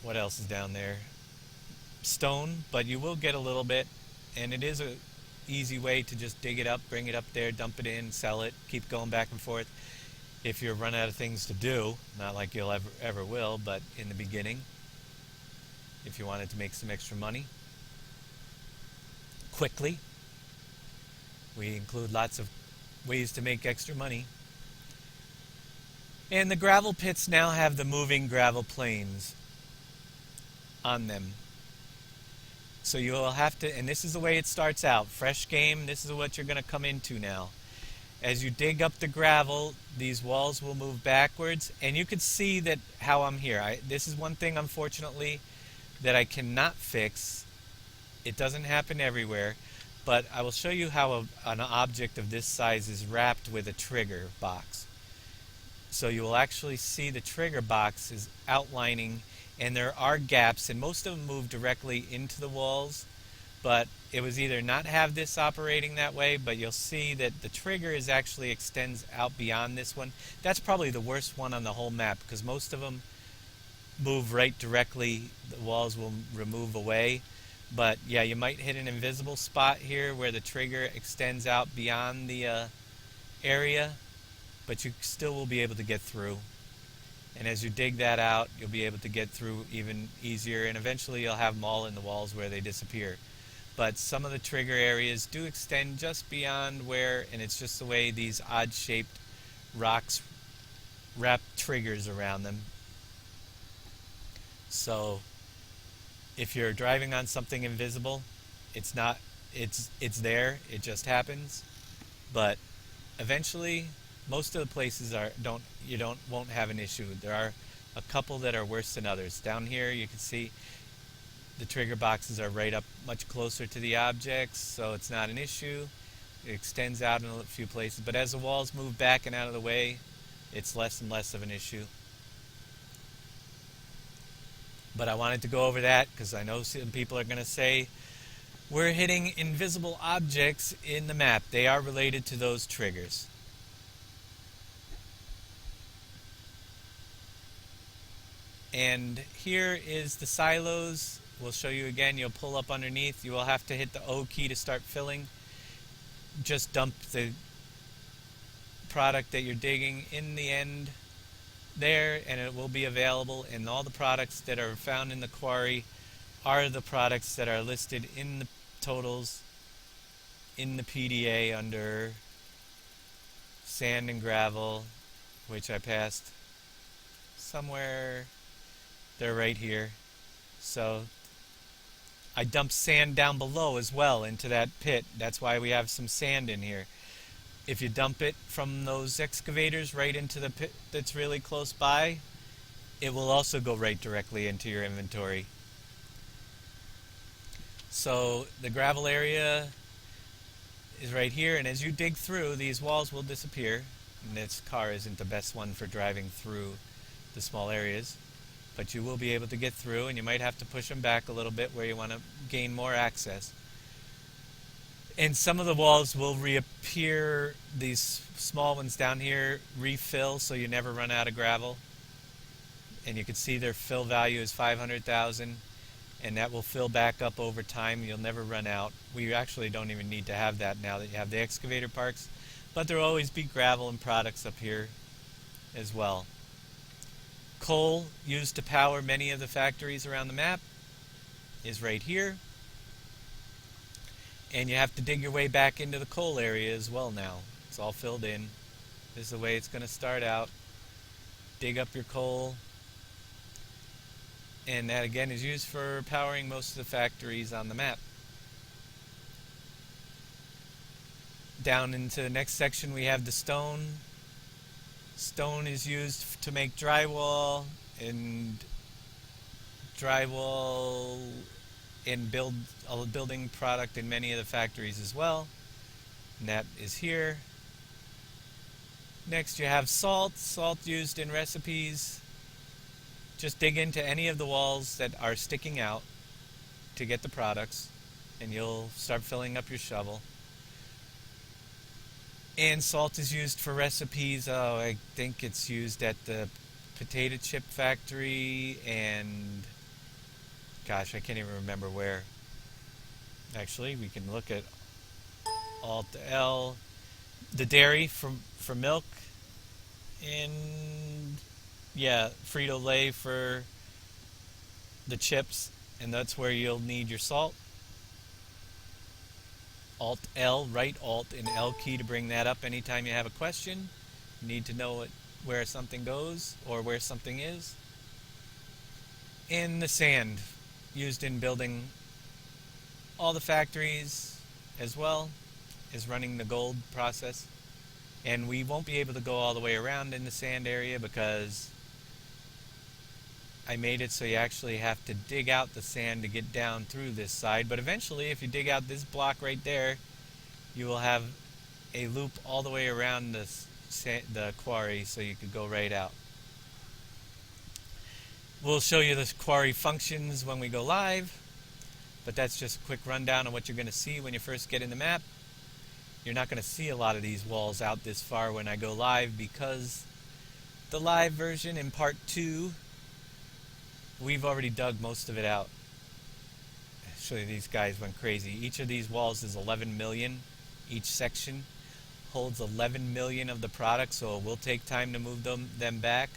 what else is down there? Stone, but you will get a little bit, and it is a easy way to just dig it up, bring it up there, dump it in, sell it, keep going back and forth. If you run out of things to do, not like you'll ever will, but in the beginning, if you wanted to make some extra money quickly, we include lots of ways to make extra money. And the gravel pits now have the moving gravel planes on them. So you will have to, and this is the way it starts out. Fresh game, this is what you're going to come into now. As you dig up the gravel, these walls will move backwards, and you can see that how I'm here. This is one thing, unfortunately, that I cannot fix. It doesn't happen everywhere, but I will show you how an object of this size is wrapped with a trigger box. So you will actually see the trigger box is outlining, and there are gaps, and most of them move directly into the walls, but it was either not have this operating that way, but you'll see that the trigger is actually extends out beyond this one. That's probably the worst one on the whole map, because most of them move right directly, the walls will remove away, But yeah, you might hit an invisible spot here where the trigger extends out beyond the area, but you still will be able to get through. And as you dig that out, you'll be able to get through even easier, and eventually you'll have them all in the walls where they disappear. But some of the trigger areas do extend just beyond where, and it's just the way these odd-shaped rocks wrap triggers around them. So if you're driving on something invisible, it's there, it just happens. But eventually most of the places won't have an issue. There are a couple that are worse than others. Down here you can see the trigger boxes are right up much closer to the objects, so it's not an issue. It extends out in a few places, but as the walls move back and out of the way, it's less and less of an issue. But I wanted to go over that because I know some people are going to say we're hitting invisible objects in the map. They are related to those triggers. And here is the silos. We'll show you again. You'll pull up underneath. You will have to hit the O key to start filling. Just dump the product that you're digging in the end there, and it will be available. And all the products that are found in the quarry are the products that are listed in the totals in the PDA under sand and gravel, which I passed somewhere. They're right here. So I dumped sand down below as well into that pit. That's why we have some sand in here. If you dump it from those excavators right into the pit that's really close by, it will also go right directly into your inventory. So the gravel area is right here, and as you dig through, these walls will disappear. And this car isn't the best one for driving through the small areas, but you will be able to get through, and you might have to push them back a little bit where you want to gain more access. And some of the walls will reappear, these small ones down here refill, so you never run out of gravel. And you can see their fill value is 500,000, and that will fill back up over time. You'll never run out. We actually don't even need to have that now that you have the excavator parks, but there will always be gravel and products up here as well. Coal used to power many of the factories around the map is right here. And you have to dig your way back into the coal area as well now. It's all filled in. This is the way it's going to start out. Dig up your coal. And that again is used for powering most of the factories on the map. Down into the next section we have the stone. Stone is used to make drywall and build a building product in many of the factories as well. And that is here. Next you have salt. Salt used in recipes. Just dig into any of the walls that are sticking out to get the products, and you'll start filling up your shovel. And salt is used for recipes. Oh, I think it's used at the potato chip factory and gosh, I can't even remember where. Actually, we can look at Alt L, the dairy for milk, and yeah, Frito-Lay for the chips, and that's where you'll need your salt. Alt L, right Alt and L key to bring that up anytime you have a question. You need to know where something goes or where something is. And the sand used in building all the factories as well as running the gold process. And we won't be able to go all the way around in the sand area because I made it so you actually have to dig out the sand to get down through this side. But eventually, if you dig out this block right there, you will have a loop all the way around the quarry so you could go right out. We'll show you the quarry functions when we go live, but that's just a quick rundown of what you're going to see when you first get in the map. You're not going to see a lot of these walls out this far when I go live because the live version in part 2, we've already dug most of it out. Actually, these guys went crazy. Each of these walls is 11 million. Each section holds 11 million of the product, so it will take time to move them back.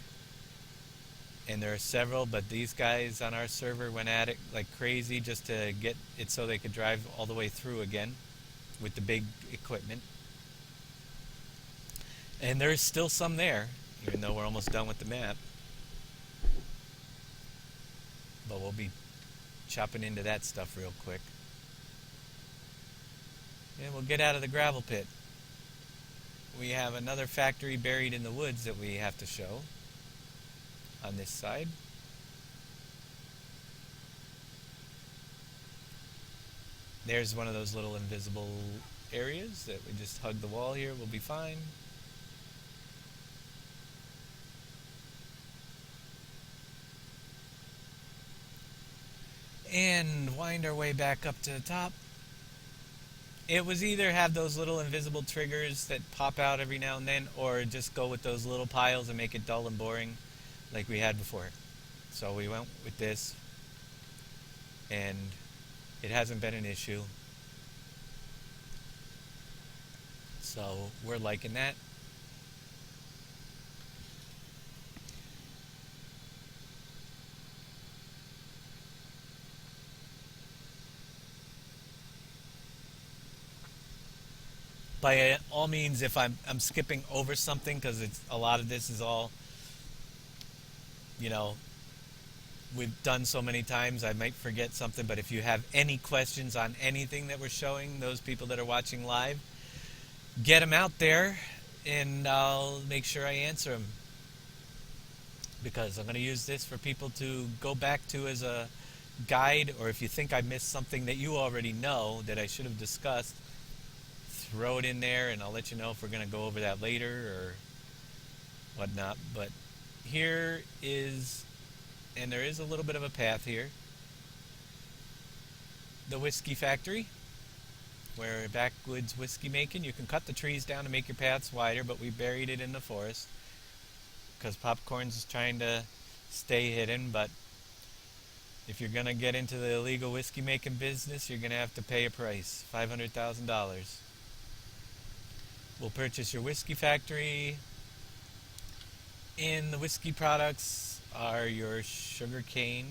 And there are several, but these guys on our server went at it like crazy just to get it so they could drive all the way through again with the big equipment. And there's still some there, even though we're almost done with the map. But we'll be chopping into that stuff real quick. And we'll get out of the gravel pit. We have another factory buried in the woods that we have to show on this side. There's one of those little invisible areas that we just hug the wall here. We'll be fine. And wind our way back up to the top. It was either have those little invisible triggers that pop out every now and then, or just go with those little piles and make it dull and boring like we had before. So we went with this, and it hasn't been an issue. So we're liking that. By all means, if I'm skipping over something, because it's a lot of this is all, you know, we've done so many times, I might forget something. But if you have any questions on anything that we're showing, those people that are watching live, get them out there, and I'll make sure I answer them. Because I'm going to use this for people to go back to as a guide, or if you think I missed something that you already know that I should have discussed, throw it in there, and I'll let you know if we're going to go over that later or whatnot. But here is, and there is a little bit of a path here, the whiskey factory, where backwoods whiskey making. You can cut the trees down to make your paths wider, but we buried it in the forest because Popcorn's is trying to stay hidden. But if you're going to get into the illegal whiskey making business, you're going to have to pay a price, $500,000. We'll purchase your whiskey factory. In the whiskey products are your sugar cane,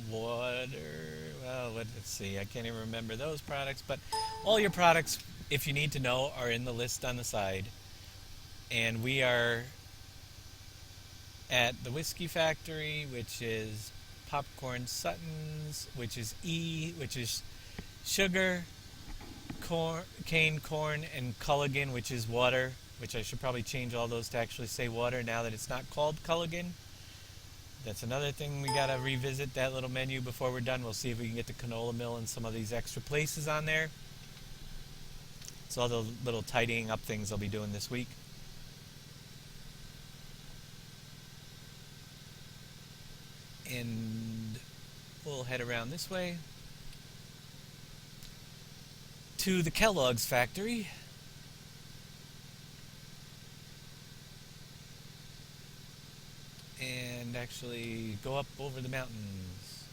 water, well, let's see, I can't even remember those products, but all your products, if you need to know, are in the list on the side. And we are at the whiskey factory, which is Popcorn Sutton's, which is E, which is sugar, cane, corn, and Culligan, which is water, which I should probably change all those to actually say water now that it's not called Culligan. That's another thing we gotta revisit, that little menu before we're done. We'll see if we can get the canola mill and some of these extra places on there. So all the little tidying up things I'll be doing this week. And we'll head around this way to the Kellogg's factory. And actually go up over the mountains.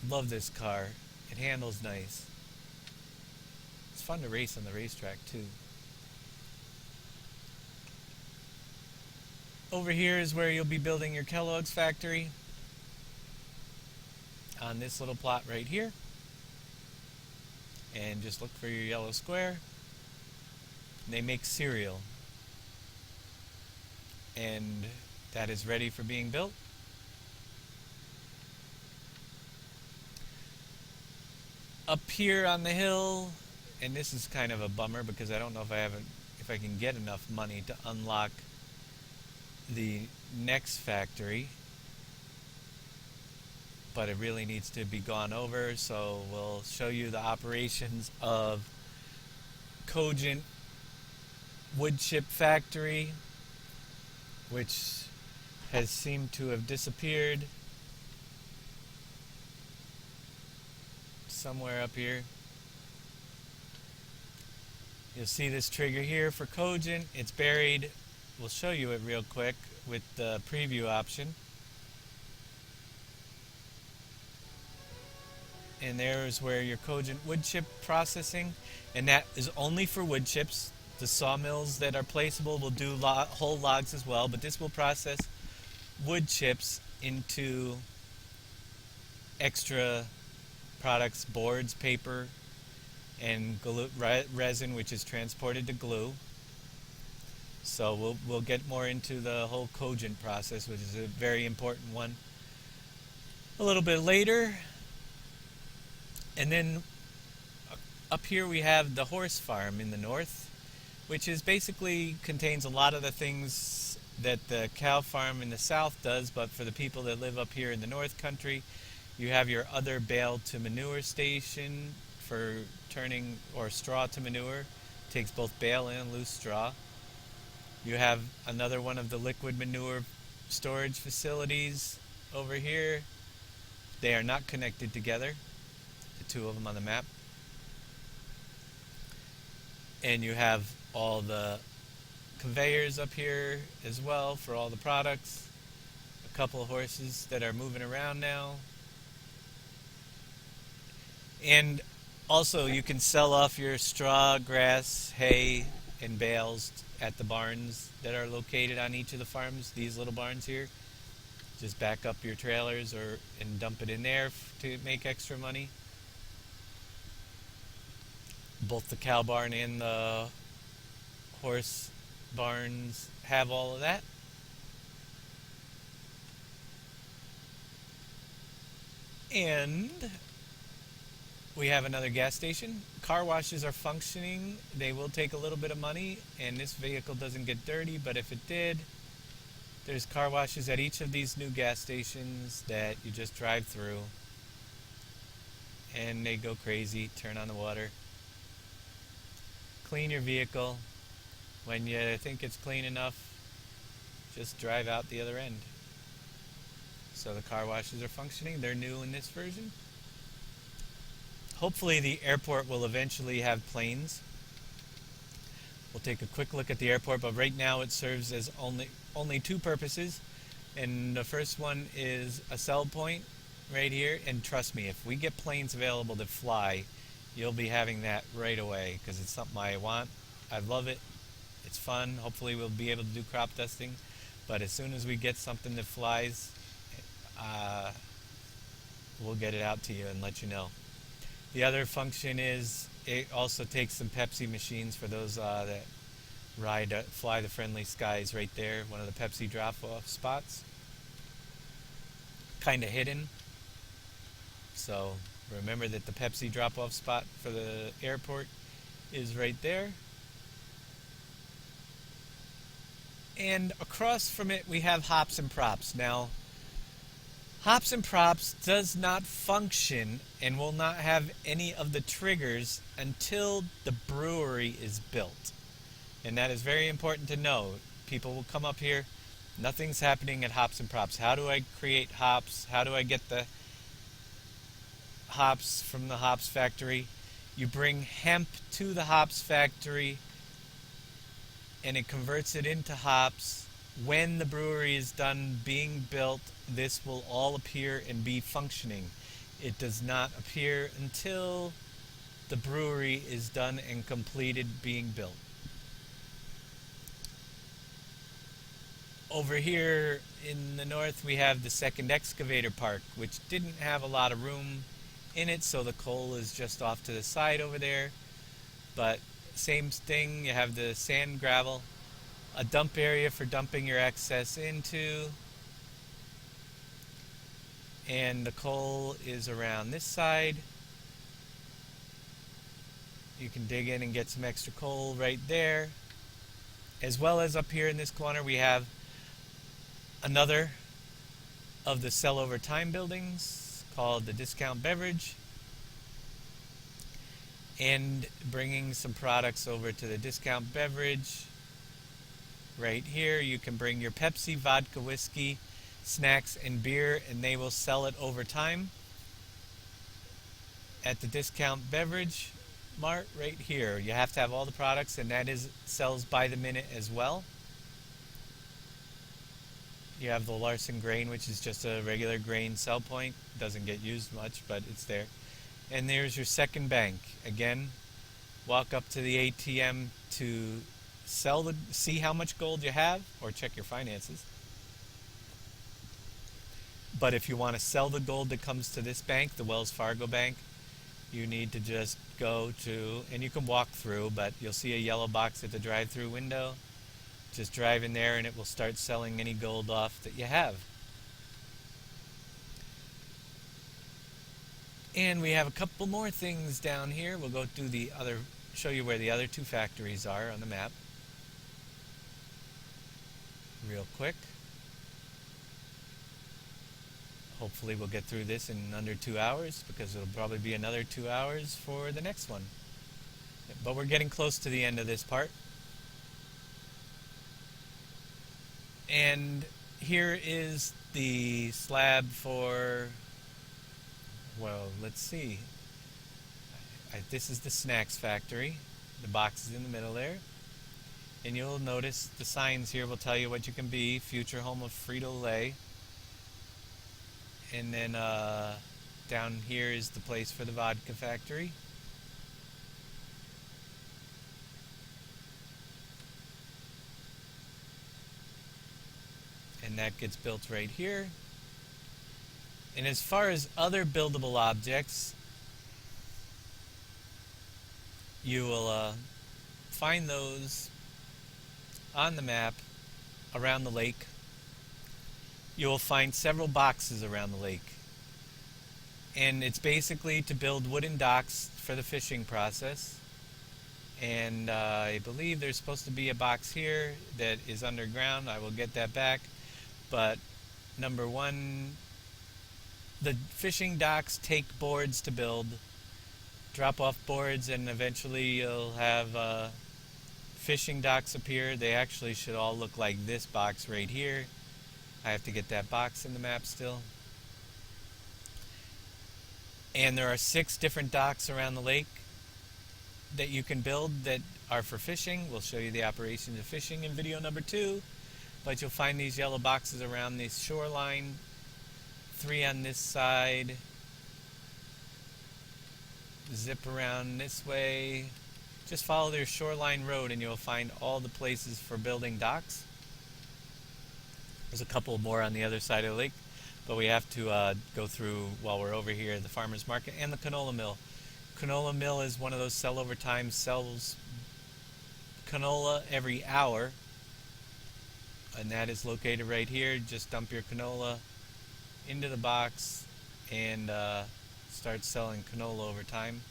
Love this car. It handles nice. It's fun to race on the racetrack too. Over here is where you'll be building your Kellogg's factory. On this little plot right here. And just look for your yellow square. And they make cereal. And that is ready for being built. Up here on the hill, and this is kind of a bummer because I don't know if I can get enough money to unlock the next factory, but it really needs to be gone over, so we'll show you the operations of Cogent wood chip factory, which has seemed to have disappeared somewhere up here. You'll see this trigger here for Cogent. It's buried. We'll show you it real quick with the preview option. And there's where your Cogent wood chip processing, and that is only for wood chips. The sawmills that are placeable will do whole logs as well, but this will process wood chips into extra products, boards, paper, and glue, resin, which is transported to glue. So we'll get more into the whole Cogent process, which is a very important one, a little bit later. And then up here we have the horse farm in the north, which is basically contains a lot of the things that the cow farm in the south does, but for the people that live up here in the north country, you have your other bale to manure station for turning, or straw to manure. Takes both bale and loose straw. You have another one of the liquid manure storage facilities over here. They are not connected together, the two of them on the map. And you have all the conveyors up here as well for all the products. A couple of horses that are moving around now. And also you can sell off your straw, grass, hay, and bales at the barns that are located on each of the farms. These little barns here. Just back up your trailers and dump it in there to make extra money. Both the cow barn and the horse barns have all of that. And we have another gas station. Car washes are functioning. They will take a little bit of money, and this vehicle doesn't get dirty, but if it did, there's car washes at each of these new gas stations that you just drive through, and they go crazy. Turn on the water. Clean your vehicle. When you think it's clean enough, just drive out the other end. So the car washes are functioning. They're new in this version. Hopefully the airport will eventually have planes. We'll take a quick look at the airport, but right now it serves as only two purposes. And the first one is a sell point right here. And trust me, if we get planes available to fly, you'll be having that right away, because it's something I want. I love it. It's fun. Hopefully we'll be able to do crop dusting. But as soon as we get something that flies, we'll get it out to you and let you know. The other function is it also takes some Pepsi machines for those that fly the friendly skies right there. One of the Pepsi drop-off spots. Kind of hidden. So remember that the Pepsi drop-off spot for the airport is right there. And across from it we have Hops and Props. Now, Hops and Props does not function and will not have any of the triggers until the brewery is built. And that is very important to know. People will come up here, nothing's happening at Hops and Props. How do I create hops? How do I get the hops from the hops factory? You bring hemp to the hops factory and it converts it into hops. When the brewery is done being built, this will all appear and be functioning. It does not appear until the brewery is done and completed being built. Over here in the north we have the second excavator park, which didn't have a lot of room in it, so the coal is just off to the side over there. But same thing, you have the sand, gravel, a dump area for dumping your excess into, and the coal is around this side. You can dig in and get some extra coal right there. As well as up here in this corner we have another of the sell over time buildings called the Discount Beverage, and bringing some products over to the Discount Beverage. Right here you can bring your Pepsi, vodka, whiskey, snacks, and beer, and they will sell it over time at the Discount Beverage. Mart right here. You have to have all the products, and that is sells by the minute as well. You have the Larson grain, which is just a regular grain sell point. Doesn't get used much, but it's there. And there's your second bank. Again, walk up to the ATM to see how much gold you have or check your finances. But if you want to sell the gold that comes to this bank, the Wells Fargo bank, you need to just go to, and you can walk through, but you'll see a yellow box at the drive-through window. Just drive in there and it will start selling any gold off that you have. And we have a couple more things down here. We'll go do show you where the other two factories are on the map real quick. Hopefully we'll get through this in under 2 hours, because it'll probably be another 2 hours for the next one. But we're getting close to the end of this part. And here is the slab for, well, let's see. This is the snacks factory. The box is in the middle there. And you'll notice the signs here will tell you what you can be. Future home of Frito-Lay. And then down here is the place for the vodka factory. And that gets built right here. And as far as other buildable objects, you will find those on the map around the lake. You will find several boxes around the lake. And it's basically to build wooden docks for the fishing process. And I believe there's supposed to be a box here that is underground. I will get that back. But number one, the fishing docks take boards to build. Drop off boards, and eventually you'll have fishing docks appear. They actually should all look like this box right here. I have to get that box in the map still. And there are 6 different docks around the lake that you can build that are for fishing. We'll show you the operations of fishing in video number 2. But you'll find these yellow boxes around the shoreline. 3 on this side. Zip around this way. Just follow their shoreline road and you'll find all the places for building docks. There's a couple more on the other side of the lake, but we have to go through while we're over here the farmer's market and the canola mill. Canola mill is one of those sell over time, sells canola every hour, and that is located right here. Just dump your canola into the box and start selling canola over time.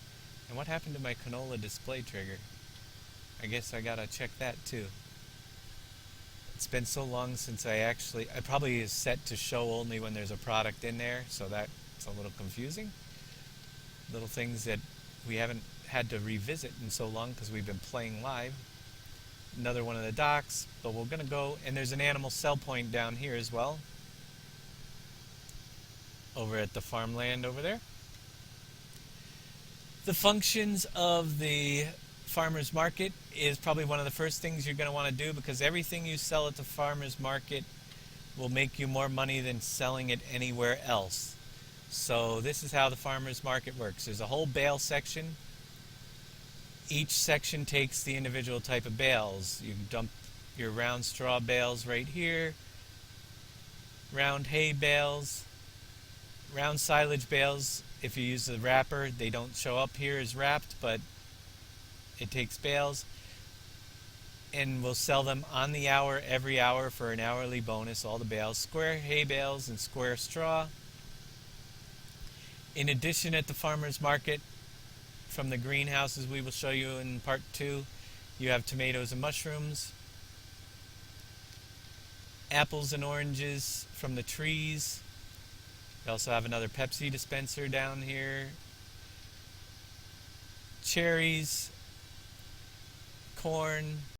And what happened to my canola display trigger? I guess I gotta check that too. It's been so long since I probably is set to show only when there's a product in there, so that's a little confusing. Little things that we haven't had to revisit in so long because we've been playing live. Another one of the docks, but we're gonna go, and there's an animal sell point down here as well. Over at the farmland over there. The functions of the farmer's market is probably one of the first things you're going to want to do, because everything you sell at the farmer's market will make you more money than selling it anywhere else. So this is how the farmer's market works. There's a whole bale section. Each section takes the individual type of bales. You dump your round straw bales right here, round hay bales, round silage bales. If you use the wrapper, they don't show up here as wrapped, but it takes bales, and we'll sell them on the hour every hour for an hourly bonus, all the bales. Square hay bales and square straw. In addition, at the farmer's market, from the greenhouses we will show you in part 2, you have tomatoes and mushrooms, apples and oranges from the trees. We also have another Pepsi dispenser down here, cherries, corn,